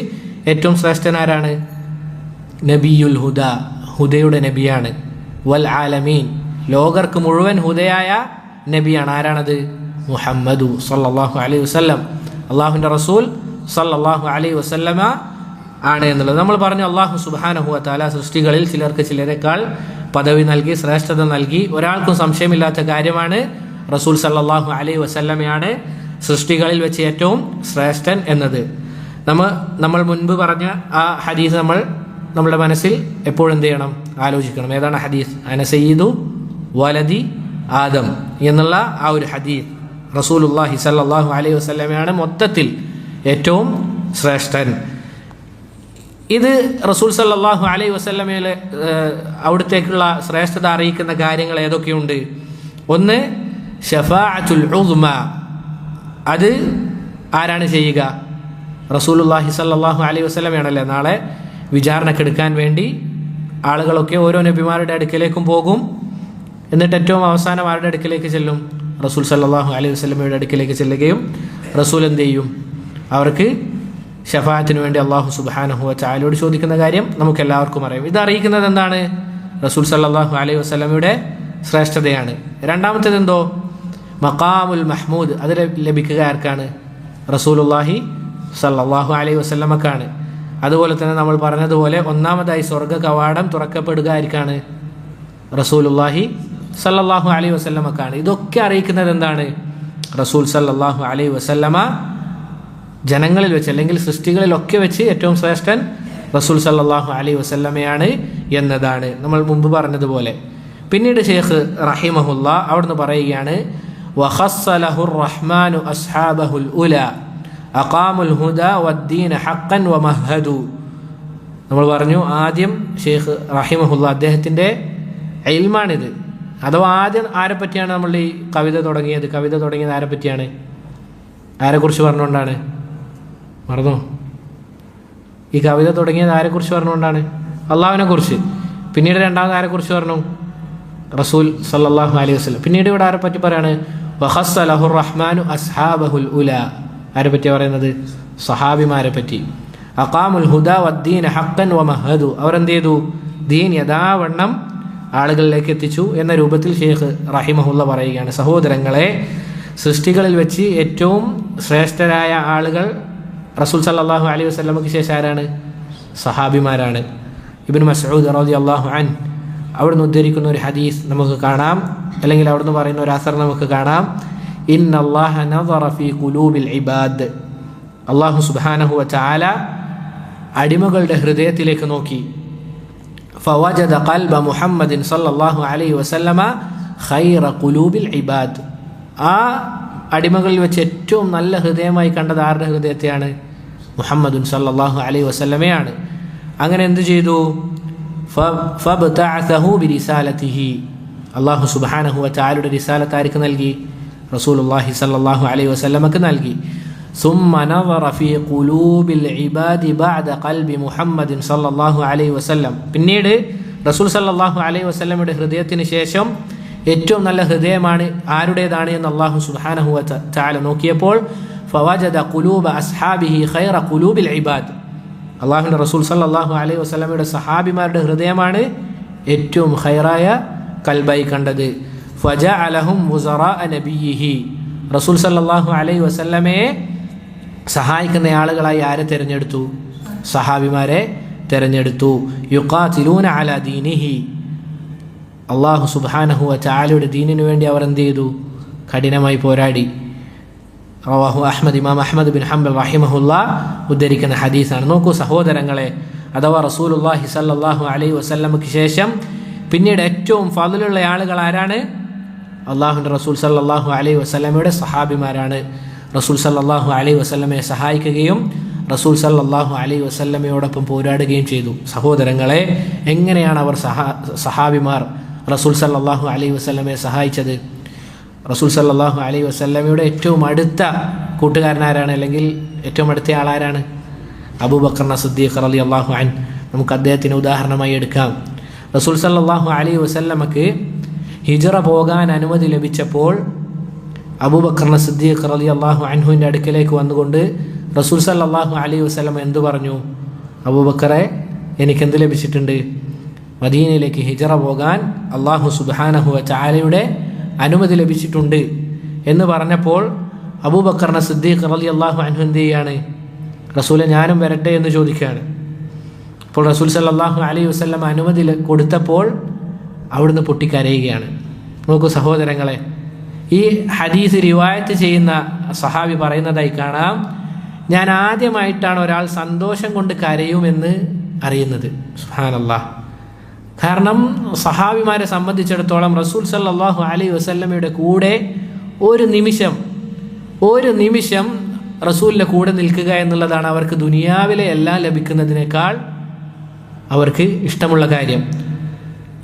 ഏറ്റവും ശ്രേഷ്ഠനാരാണ്? നബിയുൽ ഹുദാ, ഹുദയുടെ നബിയാണ്. വൽ ആലമീൻ, ലോകർക്ക് മുഴുവൻ ഹുദയായ നബിയാണ്. ആരാണത്? മുഹമ്മദു സല്ലല്ലാഹു അലൈഹി വസല്ലം, അള്ളാഹുവിൻ്റെ റസൂൽ സല്ലല്ലാഹു അലൈഹി വസല്ലമ ആണ് എന്നുള്ളത് നമ്മൾ പറഞ്ഞു. അള്ളാഹു സുബ്ഹാനഹു വ തആല സൃഷ്ടികളിൽ ചിലർക്ക് ചിലരെക്കാൾ പദവി നൽകി, ശ്രേഷ്ഠത നൽകി. ഒരാൾക്കും സംശയമില്ലാത്ത കാര്യമാണ് റസൂൽ സല്ലല്ലാഹു അലൈഹി വസല്ലമയാണ് സൃഷ്ടികളിൽ വെച്ച് ഏറ്റവും ശ്രേഷ്ഠൻ എന്നത്. നമ്മൾ മുൻപ് പറഞ്ഞ ആ ഹദീസ് നമ്മുടെ മനസ്സിൽ എപ്പോഴും എന്ത് ചെയ്യണം? ആലോചിക്കണം. ഏതാണ് ഹദീസ്? അന സയ്യിദു വലദി ആദം എന്നുള്ള ആ ഒരു ഹദീസ്. റസൂലുള്ളാഹി സല്ലല്ലാഹു അലൈഹി വസല്ലമയാണ് മൊത്തത്തിൽ ഏറ്റവും ശ്രേഷ്ഠൻ. ഇത് റസൂൽ സല്ലല്ലാഹു അലൈഹി വസല്ലമയിലെ അവിടത്തേക്കുള്ള ശ്രേഷ്ഠത അറിയിക്കുന്ന കാര്യങ്ങൾ ഏതൊക്കെയുണ്ട്? ഒന്ന്, ശഫാഅത്തുൽ ഉദ്മ. അത് ആരാണ് ചെയ്യുക? റസൂലുള്ളാഹി സല്ലല്ലാഹു അലൈഹി വസല്ലമയാണല്ലേ. നാളെ വിചാരണക്കെടുക്കാൻ വേണ്ടി ആളുകളൊക്കെ ഓരോ നബിമാരുടെ അടുക്കലേക്കും പോകും. എന്നിട്ട് ഏറ്റവും അവസാനം ആരുടെ അടുക്കലേക്ക് ചെല്ലും? റസൂൽ സല്ലല്ലാഹു അലൈഹി വസല്ലമയുടെ അടുക്കലേക്ക് ചെല്ലുകയും റസൂൽ എന്ത് ചെയ്യും? അവർക്ക് ഷഫാഅത്തിന് വേണ്ടി അല്ലാഹു സുബ്ഹാനഹു വ തആലയോട് ചോദിക്കുന്ന കാര്യം നമുക്കെല്ലാവർക്കും അറിയാം. ഇത് അറിയിക്കുന്നത് എന്താണ്? റസൂൽ സല്ലല്ലാഹു അലൈഹി വസല്ലമയുടെ ശ്രേഷ്ഠതയാണ്. രണ്ടാമത്തേത് എന്തോ? മഖാമുൽ മഹ്മൂദ്. അത് ലഭിക്കുക ആർക്കാണ്? റസൂലുള്ളാഹി സല്ലല്ലാഹു അലൈഹി വസല്ലമക്കാണ്. അതുപോലെ തന്നെ നമ്മൾ പറഞ്ഞതുപോലെ ഒന്നാമതായി സ്വർഗ്ഗ കവാടം തുറക്കപ്പെടുക ആർക്കാണ്? റസൂലുള്ളാഹി സല്ലല്ലാഹു അലൈഹി വസല്ലമക്കാണ്. ഇതൊക്കെ അറിയിക്കുന്നത് എന്താണ്? റസൂൽ സല്ലല്ലാഹു അലൈഹി വസല്ലമ ജനങ്ങളിൽ വെച്ച് അല്ലെങ്കിൽ സൃഷ്ടികളിലൊക്കെ വെച്ച് ഏറ്റവും ശ്രേഷ്ഠൻ റസൂൽ സല്ലല്ലാഹു അലൈഹി വസല്ലമയാണ് എന്നതാണ് നമ്മൾ മുമ്പ് പറഞ്ഞതുപോലെ. പിന്നീട് ഷെയ്ഖ് റഹിമഹുല്ലാ അവിടുന്ന് പറയുകയാണ്, വഖസ്സ ലഹുർ റഹ്മാനു അസ്ഹാബഹുൽ ഉലാ അഖാമുൽ ഹുദാ വദ്ദീന ഹഖ്ഖൻ വമഹദു. നമ്മൾ പറഞ്ഞു ആദ്യം ഷെയ്ഖ് റഹിമഹുല്ലാ അദ്ദേഹത്തിൻ്റെ ഇൽമാണിത്. അഥവാ ആദ്യം ആരെ പറ്റിയാണ് നമ്മൾ ഈ കവിത തുടങ്ങിയത്? കവിത തുടങ്ങിയത് ആരെ പറ്റിയാണ്? ആരെക്കുറിച്ച് പറഞ്ഞുകൊണ്ടാണ്? മറന്നോ? ഈ കവിത തുടങ്ങിയത് ആരെക്കുറിച്ച് പറഞ്ഞുകൊണ്ടാണ്? അള്ളാഹുവിനെ കുറിച്ച്. പിന്നീട് രണ്ടാമത് ആരെക്കുറിച്ച് പറഞ്ഞു? റസൂൽ സല്ലല്ലാഹു അലൈഹി വസല്ലം. പിന്നീട് ഇവിടെ ആരെ പറ്റി പറയാണ്? വഖസ്സ ലഹുർ റഹ്മാനു അസ്ഹാബഹുൽ ഉലാ. ആരെ പറ്റി പറയുന്നത്? സഹാബിമാരെ പറ്റി. അഖാമുൽ ഹുദാ വദ്ദീന ഹഖ്ഖൻ വമഹദു. അവരെന്ത് ചെയ്തു? ദീൻ യഥാവണ്ണം ആളുകളിലേക്ക് എത്തിച്ചു എന്ന രൂപത്തിൽ ഷെയ്ഖ് റഹിമഹുല്ല പറയുകയാണ്. സഹോദരങ്ങളെ, സൃഷ്ടികളിൽ വെച്ച് ഏറ്റവും ശ്രേഷ്ഠരായ ആളുകൾ റസൂൽ സല്ലല്ലാഹു അലൈഹി വസല്ലമക്ക് ശേഷം ആരാണ്? സഹാബിമാരാണ്. ഇബ്നു മസ്ഊദ് റളിയല്ലാഹു അൻഹു അവിടുന്ന് ഉദ്ധരിക്കുന്ന ഒരു ഹദീസ് നമുക്ക് കാണാം, അല്ലെങ്കിൽ അവിടുന്ന് പറയുന്ന ഒരു അസർ നമുക്ക് കാണാം. ഇന്നല്ലാഹ നദറ ഫീ ഖുലൂബിൽ ഇബാദ്, അല്ലാഹു സുബ്ഹാനഹു വ തആല അടിമകളുടെ ഹൃദയത്തിലേക്ക് നോക്കി. ഫവജദ ഖൽബ മുഹമ്മദിൻ സല്ലല്ലാഹു അലൈഹി വസല്ലമ ഖൈറ ഖുലൂബിൽ ഇബാദ്. ആ അടിമകളിൽ വെച്ച് ഏറ്റവും നല്ല ഹൃദയമായി കണ്ടത് ആരുടെ ഹൃദയത്തെയാണ്? മുഹമ്മദുൻ സല്ലല്ലാഹു അലൈഹി വസല്ലമയാണ്. അങ്ങനെ എന്ത് ചെയ്തു? ഫബ്തഅസഹു ബിരിസാലതിഹി, അല്ലാഹു സുബ്ഹാനഹു വ തആലയുടെ റിസാലത്ത് ആർക്ക് നൽകി? റസൂലുള്ളാഹി സല്ലല്ലാഹു അലൈഹി വസല്ലമക്ക് നൽകി. ثم نظر في قلوب العباد بعد قلب محمد صلى الله عليه وسلم. പിന്നീട് റസൂൽ സല്ലല്ലാഹു അലൈഹി വസല്ലമയുടെ ഹൃദയത്തിന് ശേഷം ഏറ്റവും നല്ല ഹൃദയമാണ് ആരുടേതാണ് എന്ന് അല്ലാഹു സുബ്ഹാനഹു വ തആല നോക്കിയപ്പോൾ ഫവജദ ഖുലൂബ അസ്ഹാബിഹി ഖൈറ ഖുലൂബിൽ ഇബാദ്, അല്ലാഹുവിൻ്റെ റസൂൽ സല്ലല്ലാഹു അലൈഹി വസല്ലമയുടെ സഹാബിമാരുടെ ഹൃദയമാണ് ഏറ്റവും ഖൈറായ കൽബായി കണ്ടത്. ഫജഅലഹും മുസറാഅ നബിയിഹി, റസൂൽ സല്ലല്ലാഹു അലൈഹി വസല്ലമയെ സഹായിക്കുന്ന ആളുകളായി ആരെ തിരഞ്ഞെടുത്തു? സഹാബിമാരെ തിരഞ്ഞെടുത്തു. യുഖാതിലൂന അലാ ദീനിഹി, അല്ലാഹു സുബ്ഹാനഹു വ തആലയുടെ ദീനിനു വേണ്ടി അവർ എന്ത് ചെയ്തു? കഠിനമായി പോരാടി. റവാഹു അഹ്മദ്, ഇമാം അഹ്മദ് ബിൻ ഹംബൽ റഹിമഹുല്ലാ ഉദ്ധരിക്കുന്ന ഹദീസാണ്. നോക്കൂ സഹോദരങ്ങളെ, അഥവാ റസൂലുള്ളാഹി സല്ലല്ലാഹു അലൈഹി വസല്ലമക്ക് ശേഷം പിന്നീട് ഏറ്റവും ഫളലുള്ള ആളുകൾ ആരാണ്? അല്ലാഹുവിൻ്റെ റസൂൽ സല്ലല്ലാഹു അലൈഹി വസല്ലമയുടെ സഹാബിമാരാണ്. റസൂൽ സല്ലല്ലാഹു അലൈഹി വസല്ലമയെ സഹായിക്കുകയും റസൂൽ സല്ലല്ലാഹു അലൈഹി വസല്ലമയോടൊപ്പം പോരാടുകയും ചെയ്തു. സഹോദരങ്ങളെ, എങ്ങനെയാണ് അവർ സഹാബിമാർ റസൂൽ സല്ലല്ലാഹു അലൈഹി വസല്ലമയെ സഹായിച്ചത്? റസൂൽ സല്ലല്ലാഹു അലൈഹി വസല്ലമയുടെ ഏറ്റവും അടുത്ത കൂട്ടുകാരനാരാണ്, അല്ലെങ്കിൽ ഏറ്റവും അടുത്ത ആളാരാണ്? അബൂബക്കർ സിദ്ദീഖ് റളിയല്ലാഹു അൻഹു. നമുക്ക് അദ്ദേഹത്തിന് ഉദാഹരണമായി എടുക്കാം. റസൂൽ സല്ലല്ലാഹു അലൈഹി വസല്ലമക്ക് ഹിജ്റ പോകാൻ അനുമതി ലഭിച്ചപ്പോൾ അബൂബക്കർ സിദ്ദീഖ് റളിയല്ലാഹു അൻഹുവിൻ്റെ അടുക്കലേക്ക് വന്നുകൊണ്ട് റസൂൽ സല്ലല്ലാഹു അലൈഹി വസല്ലം എന്തു പറഞ്ഞു? അബൂബക്കറെ, എനിക്കെന്ത് ലഭിച്ചിട്ടുണ്ട്? മദീനയിലേക്ക് ഹിജ്റ പോകാൻ അല്ലാഹു സുബ്ഹാനഹു വ തആലയുടെ അനുമതി ലഭിച്ചിട്ടുണ്ട് എന്ന് പറഞ്ഞപ്പോൾ അബൂബക്കർ സിദ്ദീഖ് റളിയല്ലാഹു അൻഹു എന്ത് ചെയ്യാണ്? റസൂലെ, ഞാനും വരട്ടെ എന്ന് ചോദിക്കുകയാണ്. അപ്പോൾ റസൂൽ സല്ലല്ലാഹു അലൈഹി വസല്ലം അനുമതി കൊടുത്തപ്പോൾ അവിടുന്ന് പൊട്ടിക്കരയുകയാണ്. നോക്കൂ സഹോദരങ്ങളെ, ഈ ഹദീസ് റിവായത്ത് ചെയ്യുന്ന സഹാബി പറയുന്നതായി കാണാം, ഞാൻ ആദ്യമായിട്ടാണ് ഒരാൾ സന്തോഷം കൊണ്ട് കരയുമെന്ന് അറിയുന്നത്. സുബ്ഹാനല്ലാഹ്. കാരണം സഹാബിമാരെ സംബന്ധിച്ചിടത്തോളം റസൂൽ സല്ലല്ലാഹു അലൈഹി വസല്ലമയുടെ കൂടെ ഒരു നിമിഷം റസൂലിൻ്റെ കൂടെ നിൽക്കുക എന്നുള്ളതാണ് അവർക്ക് ദുനിയാവിലെ എല്ലാം ലഭിക്കുന്നതിനേക്കാൾ അവർക്ക് ഇഷ്ടമുള്ള കാര്യം.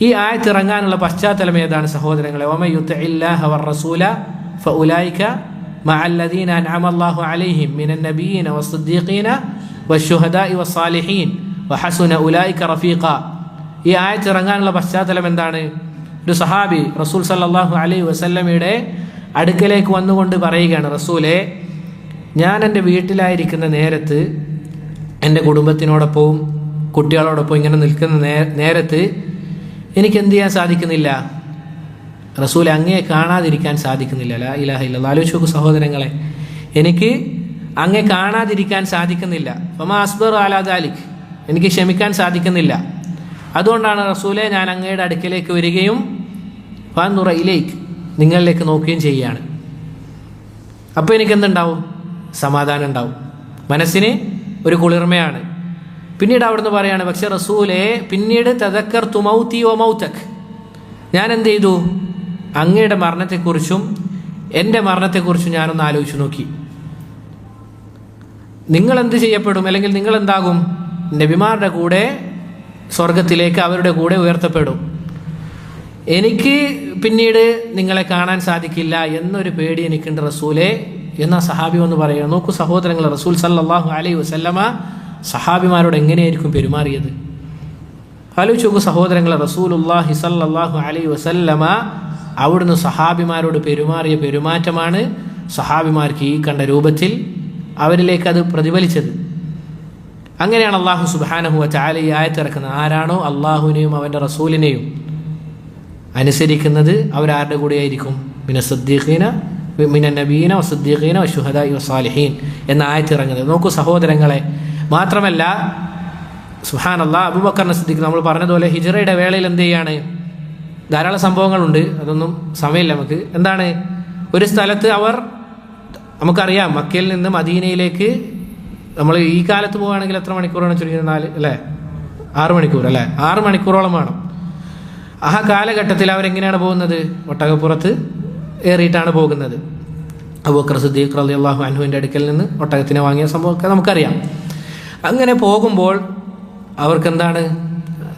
ഈ ആയത്ത് ഇറങ്ങാനുള്ള പശ്ചാത്തലം ഏതാണ് സഹോദരങ്ങളെ? വമൻ യുതിഇല്ലാഹ വറസൂല ഫഉലൈക മഅല്ലദീന അൻഅമ അല്ലാഹു അലൈഹിം മിനൻ നബിയ്യീന വസ്സിദ്ദീഖീന വശുഹദാഇ വസ്സാലിഹീൻ വഹസുന ഉലൈക റഫീഖ. ഈ ആയത്ത് ഇറങ്ങാനുള്ള പശ്ചാത്തലം എന്താണ്? ഒരു സഹാബി റസൂൽ സല്ലല്ലാഹു അലൈഹി വസല്ലമയുടെ അടുക്കലേക്ക് വന്നുകൊണ്ട് പറയുകയാണ്, റസൂലെ, ഞാൻ എൻ്റെ വീട്ടിലായിരിക്കുന്ന നേരത്ത്, എൻ്റെ കുടുംബത്തിനോടൊപ്പവും കുട്ടികളോടൊപ്പം ഇങ്ങനെ നിൽക്കുന്ന നേരത്ത് എനിക്ക് എന്ത് ചെയ്യാൻ സാധിക്കുന്നില്ല? റസൂൽ അങ്ങയെ കാണാതിരിക്കാൻ സാധിക്കുന്നില്ല. ലാ ഇലാഹ ഇല്ലല്ലാഹ്. ആലോചിച്ച് നോക്കൂ സഹോദരങ്ങളെ, എനിക്ക് അങ്ങയെ കാണാതിരിക്കാൻ സാധിക്കുന്നില്ല. ഫമാ അസ്ബറു അലാ ദാലിക്, എനിക്ക് ക്ഷമിക്കാൻ സാധിക്കുന്നില്ല. അതുകൊണ്ടാണ് റസൂലെ ഞാൻ അങ്ങയുടെ അടുക്കലേക്ക് വരികയും ഫാനുറ ഇലൈക്, നിങ്ങളിലേക്ക് നോക്കുകയും ചെയ്യുകയാണ്. അപ്പോൾ എനിക്കെന്തുണ്ടാവും? സമാധാനം ഉണ്ടാവും, മനസ്സിന് ഒരു കുളിർമയാണ്. പിന്നീട് അവിടുന്ന് പറയാണ്, പക്ഷെ റസൂലെ, പിന്നീട് തദക്കർതു മൗതി വ മൗതക്, ഞാൻ എന്ത് ചെയ്തു? അങ്ങയുടെ മരണത്തെക്കുറിച്ചും എൻ്റെ മരണത്തെക്കുറിച്ചും ഞാനൊന്ന് ആലോചിച്ച് നോക്കി. നിങ്ങളെന്ത് ചെയ്യപ്പെടും, അല്ലെങ്കിൽ നിങ്ങളെന്താകും? നബിമാരുടെ കൂടെ സ്വർഗത്തിലേക്ക് അവരുടെ കൂടെ ഉയർത്തപ്പെടും. എനിക്ക് പിന്നീട് നിങ്ങളെ കാണാൻ സാധിക്കില്ല എന്നൊരു പേടി എനിക്കുണ്ട് റസൂലെ എന്ന സഹാബി എന്ന് പറയുക. നോക്കൂ സഹോദരങ്ങൾ, റസൂൽ സല്ലല്ലാഹു അലൈഹി വസല്ലമ സഹാബിമാരോട് എങ്ങനെയായിരിക്കും പെരുമാറിയത്? ആലോചിച്ച് നോക്കൂ സഹോദരങ്ങളെ, റസൂലുള്ളാഹി സല്ലല്ലാഹു അലൈഹി വസല്ലമ അവിടുന്ന് സഹാബിമാരോട് പെരുമാറിയ പെരുമാറ്റമാണ് സഹാബിമാർക്ക് ഈ കണ്ട രൂപത്തിൽ അവരിലേക്ക് അത് പ്രതിഫലിച്ചത്. അങ്ങനെയാണ് അല്ലാഹു സുബ്ഹാനഹു വ തആല ഈ ആയത്ത് ഇറക്കുന്നത്. ആരാണോ അല്ലാഹുവിനെയും അവൻ്റെ റസൂലിനെയും അനുസരിക്കുന്നത് അവരാരുടെ കൂടെയായിരിക്കും? മിന സിദ്ദീഖീന മിനൻ നബീന വസ്സുദ്ദീഖീന വശുഹദാഇ വസ്സാലിഹീൻ എന്ന ആയത്ത് ഇറങ്ങുന്നത്. നോക്കൂ സഹോദരങ്ങളെ, മാത്രമല്ല സുബ്ഹാനല്ലാഹ്, അബൂബക്കർ സിദ്ദീഖ് നമ്മൾ പറഞ്ഞതുപോലെ ഹിജ്റയുടെ വേളയിൽ എന്ത് ചെയ്യാണ്, ധാരാളം സംഭവങ്ങളുണ്ട്, അതൊന്നും സമയമില്ല നമുക്ക്. എന്താണ്, ഒരു സ്ഥലത്ത് അവർ, നമുക്കറിയാം മക്കയിൽ നിന്ന് മദീനയിലേക്ക് നമ്മൾ ഈ കാലത്ത് പോവുകയാണെങ്കിൽ എത്ര മണിക്കൂറാണ് ചുരുങ്ങിയത്? 6 മണിക്കൂർ അല്ലേ, 6 മണിക്കൂറോളം വേണം. ആ കാലഘട്ടത്തിൽ അവരെങ്ങനെയാണ് പോകുന്നത്? ഒട്ടകപ്പുറത്ത് ഏറിയിട്ടാണ് പോകുന്നത്. അബൂബക്കർ സിദ്ദീഖ് റളിയല്ലാഹു അൻഹുവിൻ്റെ അടുക്കൽ നിന്ന് ഒട്ടകത്തിനെ വാങ്ങിയ സംഭവമൊക്കെ നമുക്കറിയാം. അങ്ങനെ പോകുമ്പോൾ അവർക്കെന്താണ്,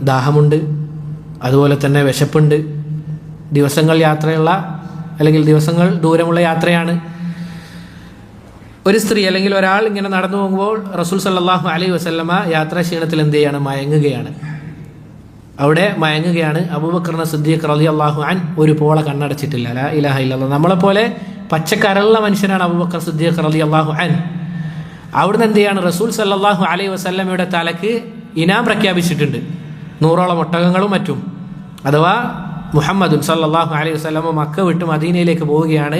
ദാഹമുണ്ട്, അതുപോലെ തന്നെ വിശപ്പുണ്ട്. ദിവസങ്ങൾ യാത്രയുള്ള, അല്ലെങ്കിൽ ദിവസങ്ങൾ ദൂരമുള്ള യാത്രയാണ്. ഒരു സ്ത്രീ അല്ലെങ്കിൽ ഒരാൾ ഇങ്ങനെ നടന്നു പോകുമ്പോൾ റസൂൽ സല്ലല്ലാഹു അലൈഹി വസല്ലമ യാത്രാ ക്ഷീണത്തിൽ എന്ത് ചെയ്യാണ്, മയങ്ങുകയാണ്. അവിടെ മയങ്ങുകയാണ്. അബൂബക്കർ സിദ്ദീഖ് റളിയല്ലാഹു അൻഹു ഒരു പോള കണ്ണടച്ചിട്ടില്ല. ലാ ഇലാഹ ഇല്ലല്ലാഹ്. നമ്മളെപ്പോലെ പച്ചക്കരള്ള മനുഷ്യനാണ് അബൂബക്കർ സിദ്ദീഖ് റളിയല്ലാഹു അൻഹു. അവിടുന്ന് എന്ത് ചെയ്യാണ്, റസൂൽ സല്ലല്ലാഹു അലൈഹി വസല്ലമയുടെ തലക്ക് ഇനാം പ്രഖ്യാപിച്ചിട്ടുണ്ട്, 100ഓളം ഒട്ടകങ്ങളും മറ്റും. അഥവാ മുഹമ്മദുൻ സല്ലല്ലാഹു അലൈഹി വസല്ലമ മക്ക വിട്ട് മദീനയിലേക്ക് പോവുകയാണ്,